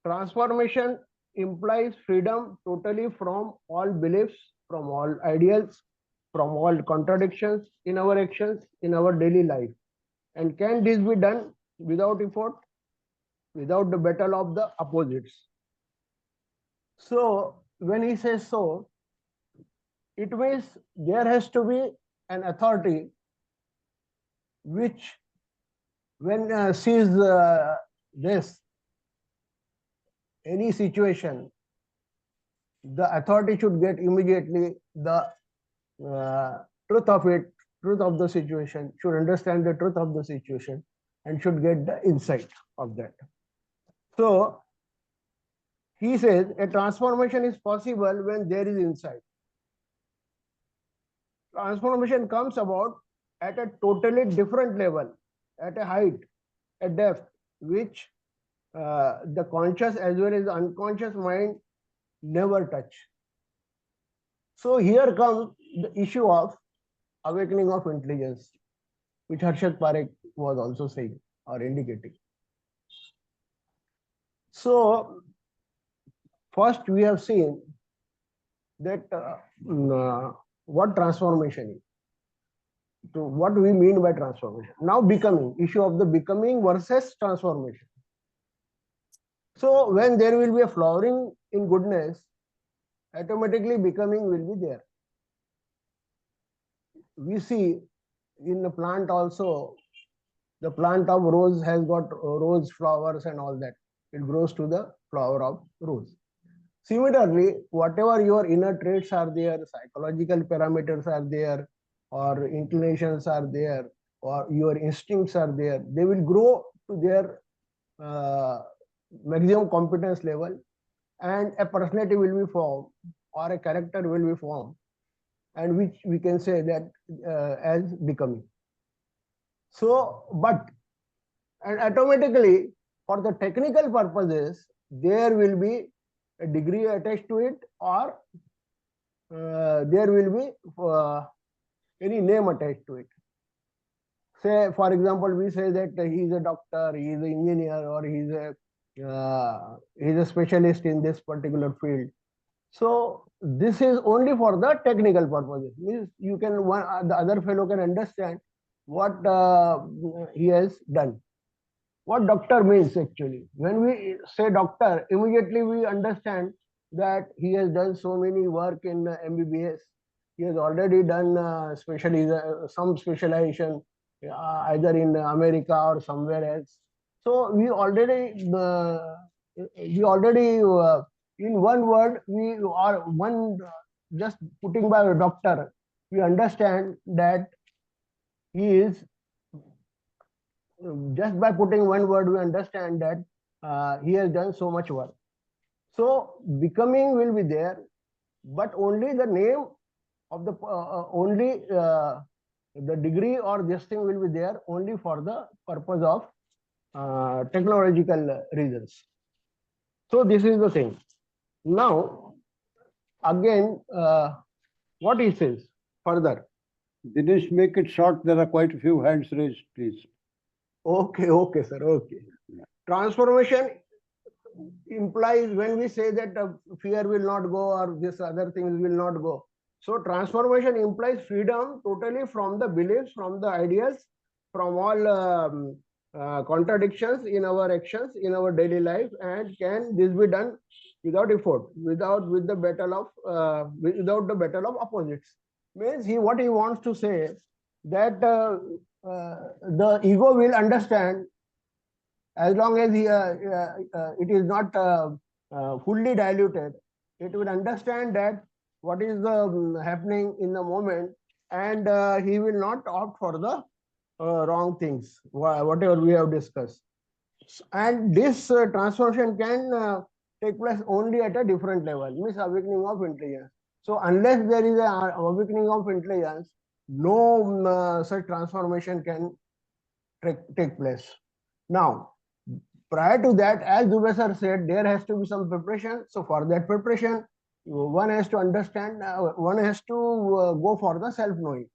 transformation implies freedom totally from all beliefs, from all ideals, from all contradictions in our actions, in our daily life. And can this be done without effort, without the battle of the opposites? So when he says so, it means there has to be an authority which, when sees this, any situation, the authority should get immediately the truth of the situation, should understand the truth of the situation, and should get the insight of that. So he says a transformation is possible when there is insight. Transformation comes about at a totally different level, at a height, a depth, which the conscious as well as the unconscious mind never touch. So here comes the issue of awakening of intelligence, which Harshad Parekh was also saying or indicating. So first we have seen that what transformation is. So what we mean by transformation. Now becoming, issue of the becoming versus transformation. So when there will be a flowering in goodness, automatically becoming will be there. We see in the plant also, the plant of rose has got rose flowers and all that. It grows to the flower of rose. Similarly, whatever your inner traits are there, psychological parameters are there, or inclinations are there, or your instincts are there, they will grow to their maximum competence level, and a personality will be formed, or a character will be formed, and which we can say that as becoming. So, and automatically, for the technical purposes, there will be a degree attached to it, or there will be any name attached to it. Say, for example, we say that he is a doctor, he is an engineer, or he is a specialist in this particular field. So this is only for the technical purposes. Means you can the other fellow can understand what he has done. What doctor means actually. When we say doctor, immediately we understand that he has done so many work in MBBS. He has already done some specialization either in America or somewhere else. So we already in one word, we are just putting by a doctor, we understand that he is, just by putting one word, we understand that he has done so much work. So becoming will be there, but only the name of the, the degree or this thing will be there only for the purpose of technological reasons. So this is the thing. Now, again, what he says further. Dinesh, make it short. There are quite a few hands raised, please. Okay, sir. Okay. Transformation implies, when we say that fear will not go or this other things will not go. So transformation implies freedom totally from the beliefs, from the ideas, from all contradictions in our actions, in our daily life, and can this be done without effort, without the battle of opposites. Means what he wants to say that the ego will understand, as long as it is not fully diluted, it will understand that what is happening in the moment, and he will not opt for the wrong things, whatever we have discussed. And this transformation can take place only at a different level, means awakening of intelligence. So unless there is an awakening of intelligence, no such transformation can take place. Now, prior to that, as Dubey sir said, there has to be some preparation. So for that preparation, one has to understand, one has to go for the self-knowing.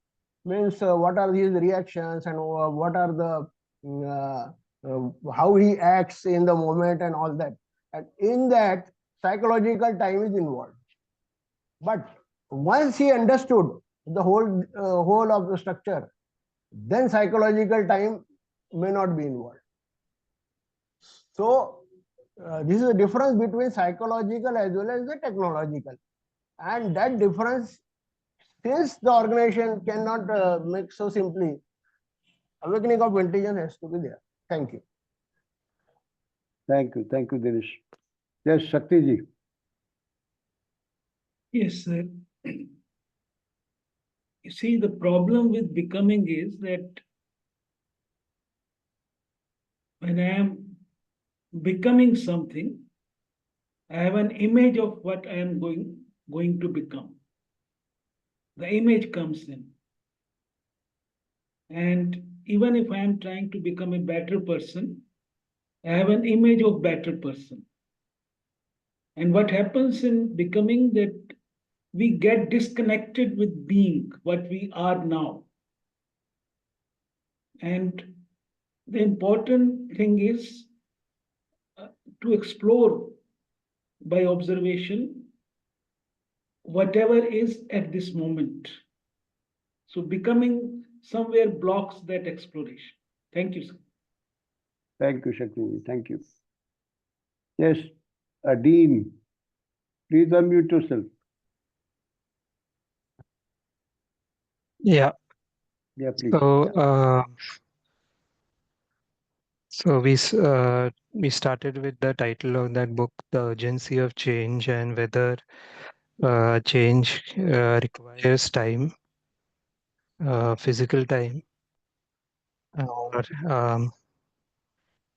Means what are his reactions and what are the how he acts in the moment and all that. And in that, psychological time is involved. But once he understood the whole of the structure, then psychological time may not be involved. So this is a difference between psychological as well as the technological, and that difference, since the organization cannot make so simply, awakening of intelligence has to be there. Thank you. Thank you, Dinesh. Yes, Shakti ji. Yes, sir. You see, the problem with becoming is that when I am becoming something, I have an image of what I am going to become. The image comes in. And even if I am trying to become a better person, I have an image of better person. And what happens in becoming that we get disconnected with being what we are now. And the important thing is to explore by observation whatever is at this moment. So becoming somewhere blocks that exploration. Thank you, sir. Thank you, Shakti ji. Thank you. Yes, Adeen, please unmute yourself. Yeah. Yeah, please. So we started with the title of that book, The Urgency of Change, and whether change requires time, physical time, or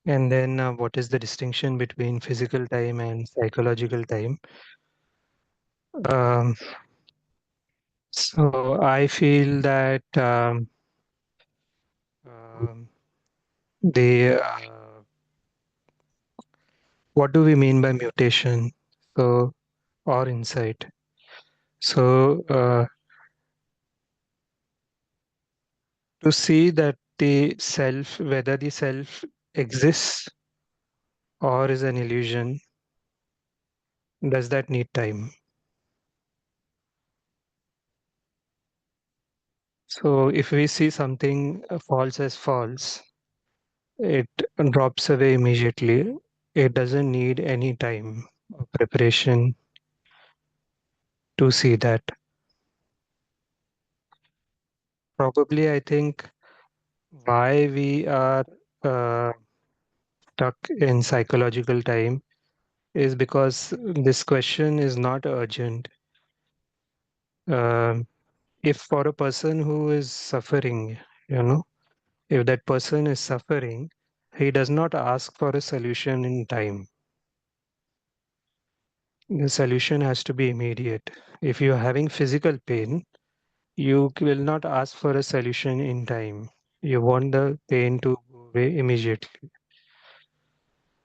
and then what is the distinction between physical time and psychological time. Um, so I feel that the what do we mean by mutation? So or insight. So to see that the self, whether the self exists or is an illusion, does that need time? So if we see something false as false, it drops away immediately. It doesn't need any time or preparation to see that. Probably, I think why we are uh, stuck in psychological time is because this question is not urgent. Um if for a person who is suffering, you know, if that person is suffering, he does not ask for a solution in time. The solution has to be immediate. If you're having physical pain, you will not ask for a solution in time. You want the pain to go away immediately.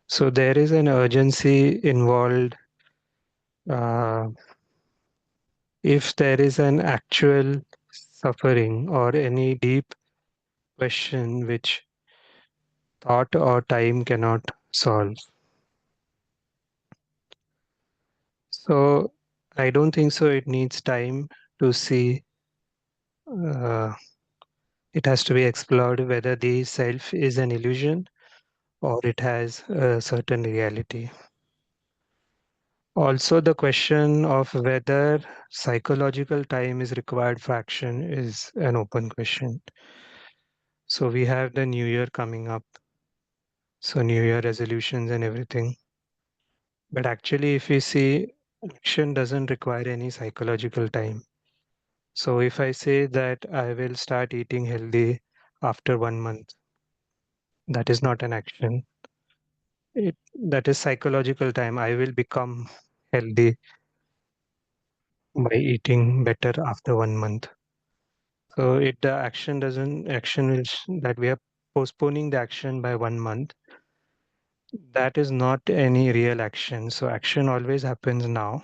So there is an urgency involved. If there is an actual suffering or any deep question which thought or time cannot solve. So I don't think so. It needs time to see. It has to be explored whether the self is an illusion or it has a certain reality. Also, the question of whether psychological time is required for action is an open question. So we have the new year coming up. So new year resolutions and everything. But actually, if we see, action doesn't require any psychological time. So if I say that I will start eating healthy after 1 month, that is not an action. That is psychological time. I will become healthy by eating better after 1 month. So the action is that we are postponing the action by 1 month. That is not any real action. So action always happens now.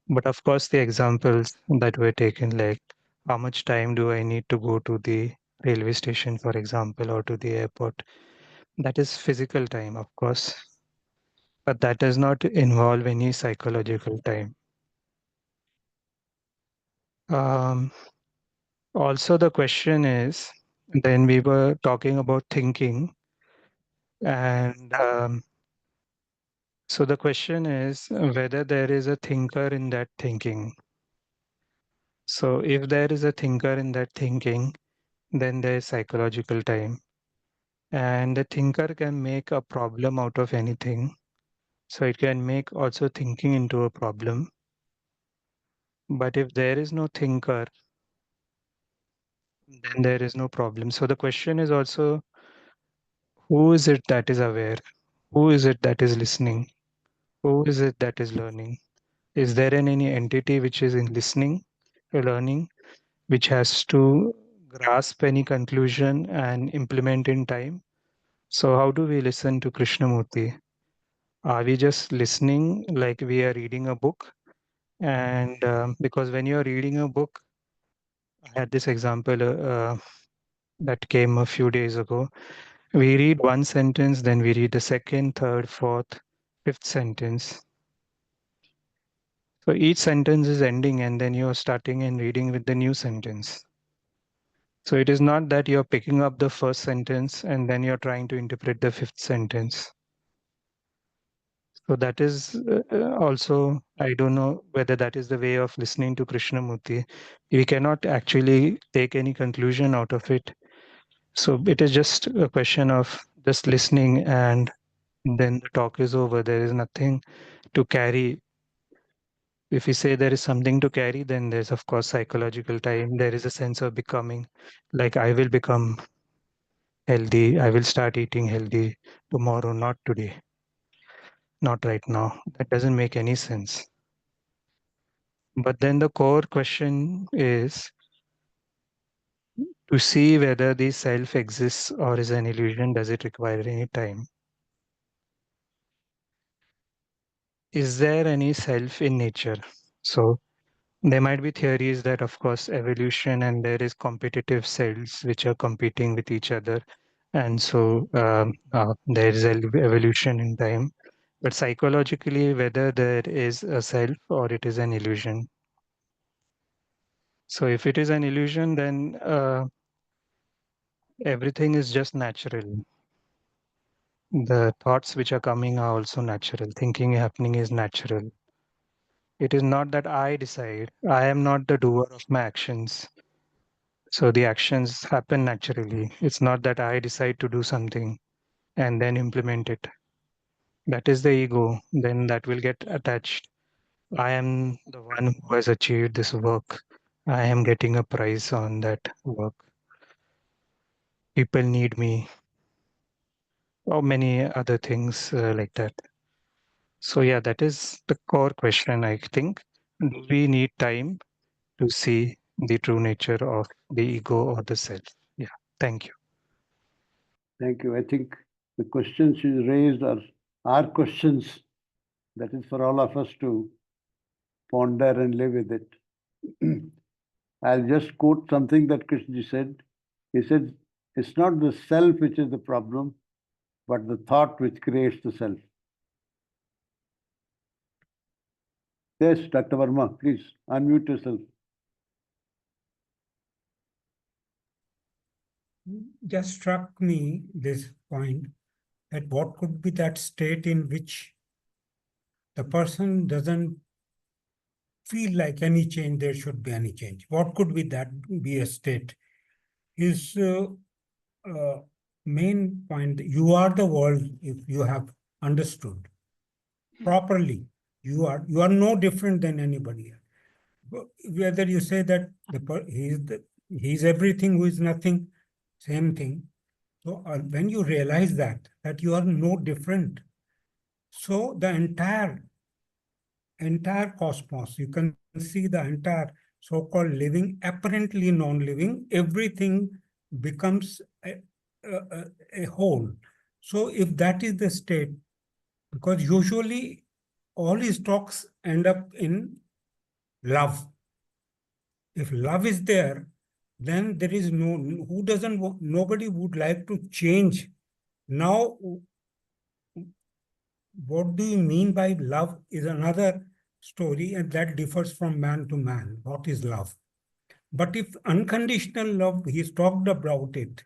But of course, the examples that were taken, like how much time do I need to go to the railway station, for example, or to the airport, that is physical time, of course. But that does not involve any psychological time. Also, the question is, then we were talking about thinking. And so the question is whether there is a thinker in that thinking. So if there is a thinker in that thinking, then there is psychological time. And the thinker can make a problem out of anything. So it can make also thinking into a problem. But if there is no thinker, then there is no problem. So the question is also, who is it that is aware? Who is it that is listening? Who is it that is learning? Is there any entity which is in listening, learning, which has to grasp any conclusion and implement in time? So how do we listen to Krishnamurti? Are we just listening like we are reading a book? And because when you're reading a book, I had this example that came a few days ago. We read one sentence, then we read the second, third, fourth, fifth sentence. So each sentence is ending, and then you're starting and reading with the new sentence. So it is not that you're picking up the first sentence and then you're trying to interpret the fifth sentence. So that is also, I don't know whether that is the way of listening to Krishnamurti. We cannot actually take any conclusion out of it. So it is just a question of just listening, and then the talk is over. There is nothing to carry. If we say there is something to carry, then there's of course psychological time. There is a sense of becoming, like I will become healthy. I will start eating healthy tomorrow, not today, not right now. That doesn't make any sense. But then the core question is to see whether the self exists or is an illusion. Does it require any time? Is there any self in nature? So there might be theories that, of course, evolution and there is competitive cells which are competing with each other. And so there is evolution in time. But psychologically, whether there is a self or it is an illusion. So if it is an illusion, then everything is just natural. The thoughts which are coming are also natural. Thinking happening is natural. It is not that I decide. I am not the doer of my actions. So the actions happen naturally. It's not that I decide to do something and then implement it. That is the ego. Then that will get attached. I am the one who has achieved this work. I am getting a prize on that work. People need me, or many other things like that. So yeah, that is the core question, I think. Do we need time to see the true nature of the ego or the self? Yeah, thank you. Thank you. I think the questions you raised are questions that is for all of us to ponder and live with it. I'll just quote something that Krishnaji said. He said, it's not the self which is the problem, but the thought which creates the self. Yes, Dr. Verma, please unmute yourself. Just struck me this point that what could be that state in which the person doesn't feel like any change, there should be any change. What could be that be a state? His main point, you are the world if you have understood properly. You are no different than anybody else. Whether you say that he's everything who is nothing, same thing. So when you realize that you are no different, so the entire cosmos, you can see the entire so-called living, apparently non-living, everything becomes a whole. So if that is the state, because usually all his talks end up in love. If love is there, then there is nobody would like to change. Now, what do you mean by love is another story, and that differs from man to man. What is love? But if unconditional love, he's talked about it.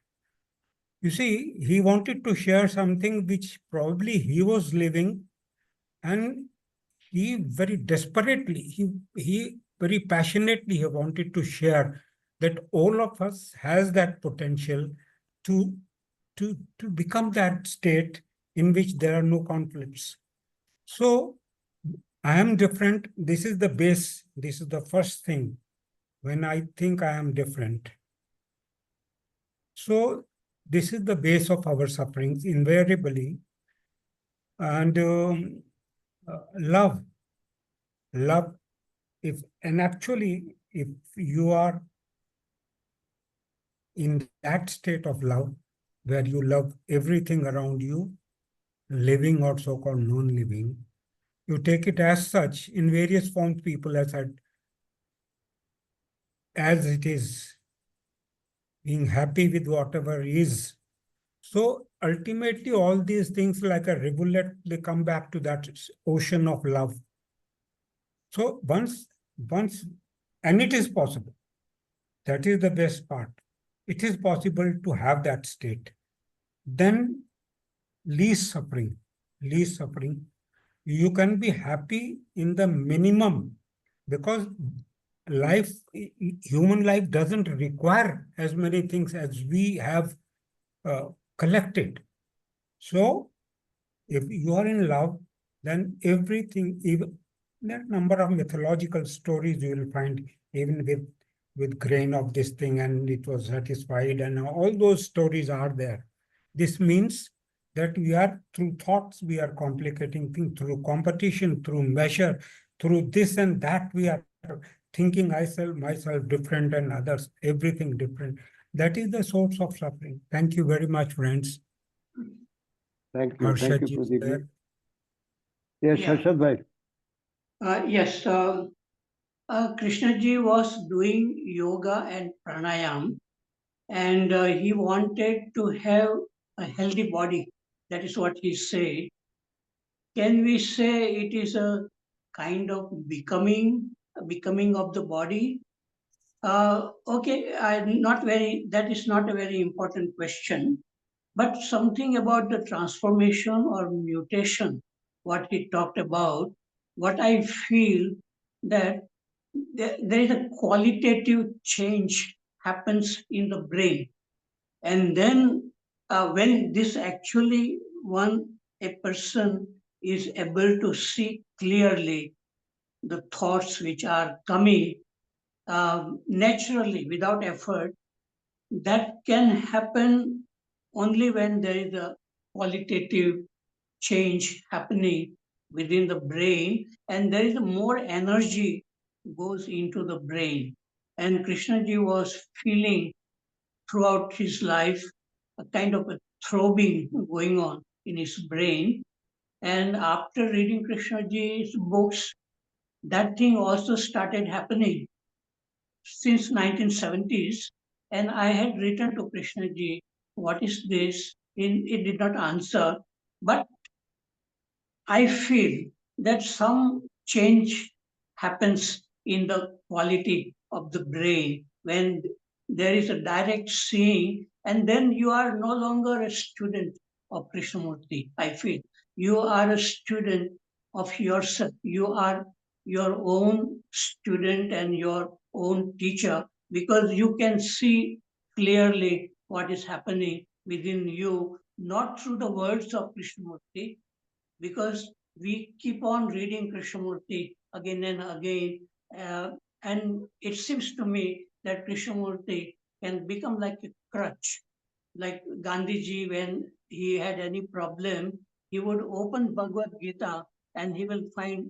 You see, he wanted to share something which probably he was living, and he very desperately, he very passionately he wanted to share that all of us has that potential to become that state in which there are no conflicts. So I am different. This is the base. This is the first thing when I think I am different. So this is the base of our sufferings invariably. And love, and actually, if you are in that state of love, where you love everything around you, living or so-called non-living, you take it as such in various forms, people have said, as it is, being happy with whatever is. So ultimately, all these things like a rivulet, they come back to that ocean of love. So once, and it is possible. That is the best part. It is possible to have that state. Then least suffering. You can be happy in the minimum, because human life doesn't require as many things as we have collected. So if you are in love, then everything, even that number of mythological stories you will find, even with grain of this thing and it was satisfied, and all those stories are there. This means that we are, through thoughts, we are complicating things, through competition, through measure, through this and that, we are thinking myself different and others, everything different. That is the source of suffering. Thank you very much, friends. Thank you, Harshad ji is Pradeep. there. Yes, Yeah. Harshad bhai. Yes, Krishna ji was doing yoga and pranayam, and he wanted to have a healthy body. That is what he said. Can we say it is a kind of becoming of the body? Okay, that is not a very important question, but something about the transformation or mutation, what he talked about, what I feel that there is a qualitative change happens in the brain. And then when this actually a person is able to see clearly the thoughts which are coming naturally without effort, that can happen only when there is a qualitative change happening within the brain, and there is more energy goes into the brain. And Krishnaji was feeling throughout his life a kind of a throbbing going on in his brain. And after reading Krishnaji's books, that thing also started happening since 1970s. And I had written to Krishnaji, what is this? It did not answer. But I feel that some change happens in the quality of the brain when there is a direct seeing, and then you are no longer a student of Krishnamurti. I feel you are a student of yourself. You are your own student and your own teacher, because you can see clearly what is happening within you, not through the words of Krishnamurti, because we keep on reading Krishnamurti again and again. And it seems to me that Krishnamurti can become like a crutch. Like Gandhiji, when he had any problem, he would open Bhagavad Gita and he will find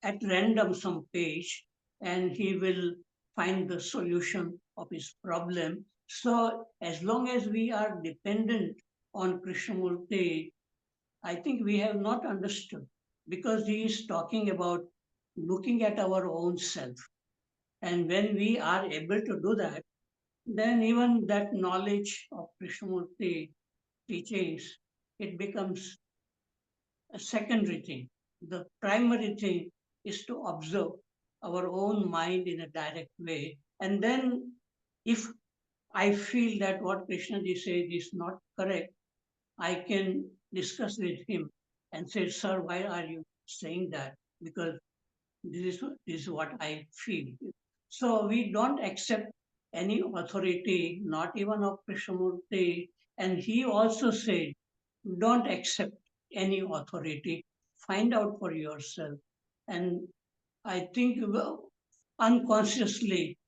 at random some page and he will find the solution of his problem. So as long as we are dependent on Krishnamurti, I think we have not understood, because he is talking about looking at our own self. And when we are able to do that, then even that knowledge of Krishnamurti teachings, it becomes a secondary thing. The primary thing is to observe our own mind in a direct way. And then if I feel that what Krishnaji says is not correct, I can discuss with him and say, sir, why are you saying that? Because this is what I feel. So we don't accept any authority, not even of Krishnamurti. And he also said, don't accept any authority. find out for yourself. And I think unconsciously,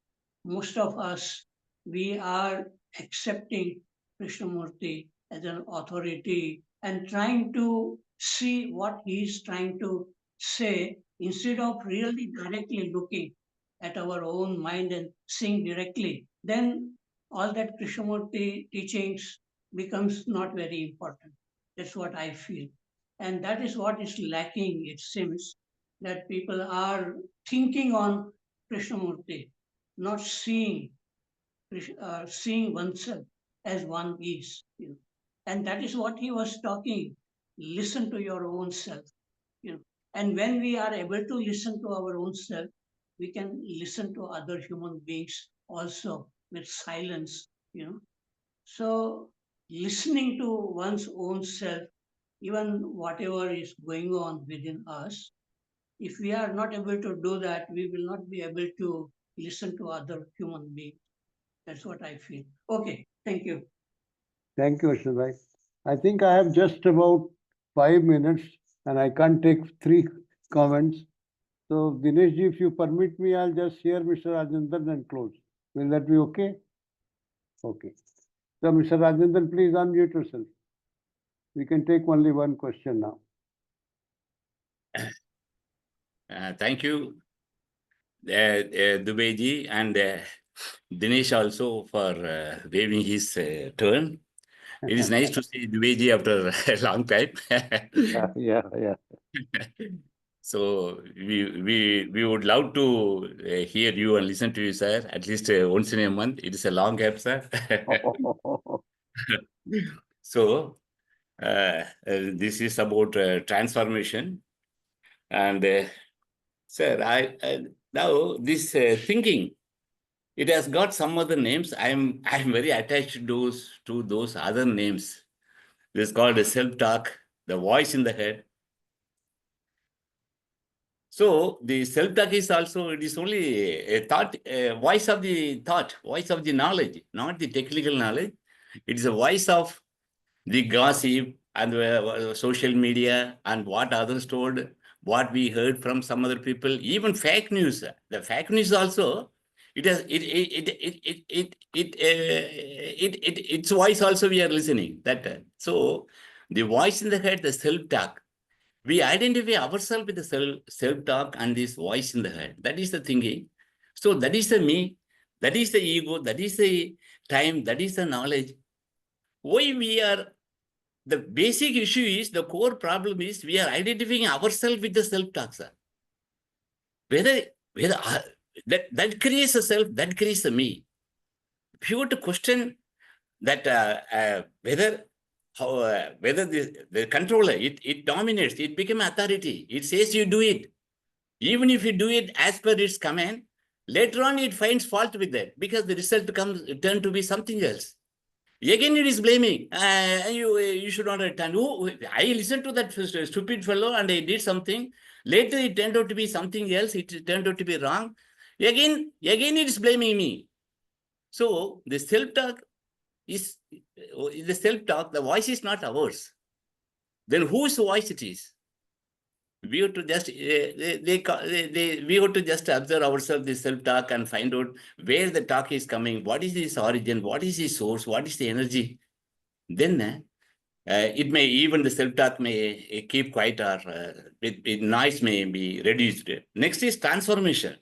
most of us, we are accepting Krishnamurti as an authority and trying to see what he is trying to say instead of really directly looking at our own mind and seeing directly. Then all that Krishnamurti teachings becomes not very important. That's what I feel. And that is what is lacking, it seems, that people are thinking on Krishnamurti, not seeing seeing oneself as one is. And that is what he was talking. Listen to your own self. And when we are able to listen to our own self, we can listen to other human beings also with silence. So listening to one's own self, even whatever is going on within us, if we are not able to do that, we will not be able to listen to other human beings. That's what I feel. Okay, thank you. Thank you, Harshad bhai. I think I have just about 5 minutes and I can't take 3 comments. So, Dinesh ji, if you permit me, I'll just hear Mr. Rajendran and close. Will that be okay? Okay. So, Mr. Rajendran, please unmute yourself. We can take only one question now. Thank you, Dubeyji and Dinesh also for waiving his turn. It is nice to see Dubeyji after a long time. Yeah. So we would love to hear you and listen to you, sir, at least once in a month. It is a long gap, sir. So this is about transformation. And sir, I now this thinking, it has got some other names. I'm very attached to those other names. This is called a self-talk, the voice in the head. So the self-talk is also, it is only a thought, a voice of the thought, voice of the knowledge, not the technical knowledge. It is a voice of the gossip and social media and what others told, what we heard from some other people, even fake news. The fake news also, its voice also we are listening. So the voice in the head, the self-talk. We identify ourselves with the self-talk and this voice in the head. That is the thinking. So that is the me, that is the ego, that is the time, that is the knowledge. Why we are, the basic issue is, the core problem is we are identifying ourselves with the self-talk, sir. Whether that creates a self, that creates a me. If you were to question that whether the controller, it dominates, it becomes authority. It says you do it. Even if you do it as per its command, later on it finds fault with that because the result turn to be something else. Again, it is blaming. You should not have done. Oh, I listened to that stupid fellow and I did something. Later, it turned out to be something else. It turned out to be wrong. Again, it is blaming me. So the self-talk is the self-talk. The voice is not ours. Then whose voice it is? We have to just we have to just observe ourselves, the self-talk, and find out where the talk is coming, what is its origin, what is its source, what is the energy. Then it may, even the self-talk may keep quiet, or noise may be reduced. Next is transformation.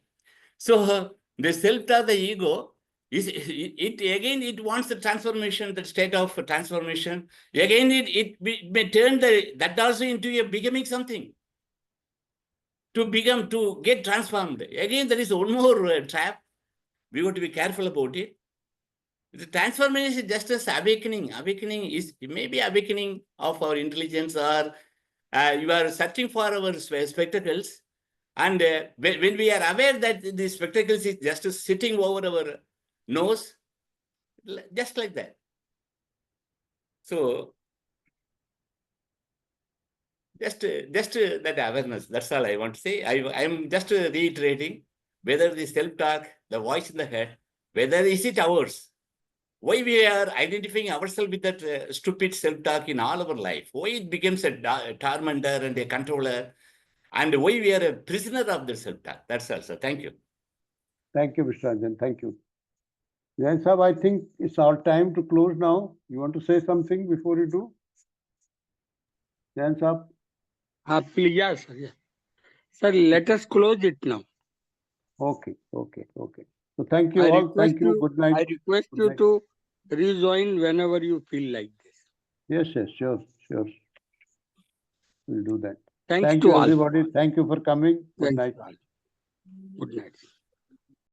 So the self-talk, the ego, it wants the transformation, the state of transformation. Again, it may turn that also into a becoming something. To get transformed. Again, there is one more trap. We have to be careful about it. The transformation is just as awakening. Awakening is maybe awakening of our intelligence, or you are searching for our spectacles. And when we are aware that the spectacles is just sitting over our nose, just like that. So just that awareness, that's all I want to say. I'm just reiterating whether the self-talk, the voice in the head, whether is it ours? Why we are identifying ourselves with that stupid self-talk in all our life? Why it becomes a tormentor and a controller? And why we are a prisoner of the self-talk? That's also. Thank you. Thank you, Mr. Ranjan. Thank you. Jain Sahab, I think it's our time to close now. You want to say something before you do? Jain Sahab? Please, yes, sir. Sir, let us close it now. Okay. So thank you I all. request Thank you. you- Good night. I request Good you night. to rejoin whenever you feel like this. Yes, sure. We'll do that. Thanks Thank to you, all. everybody. Thank you for coming. Good Thanks night. to all. Good night.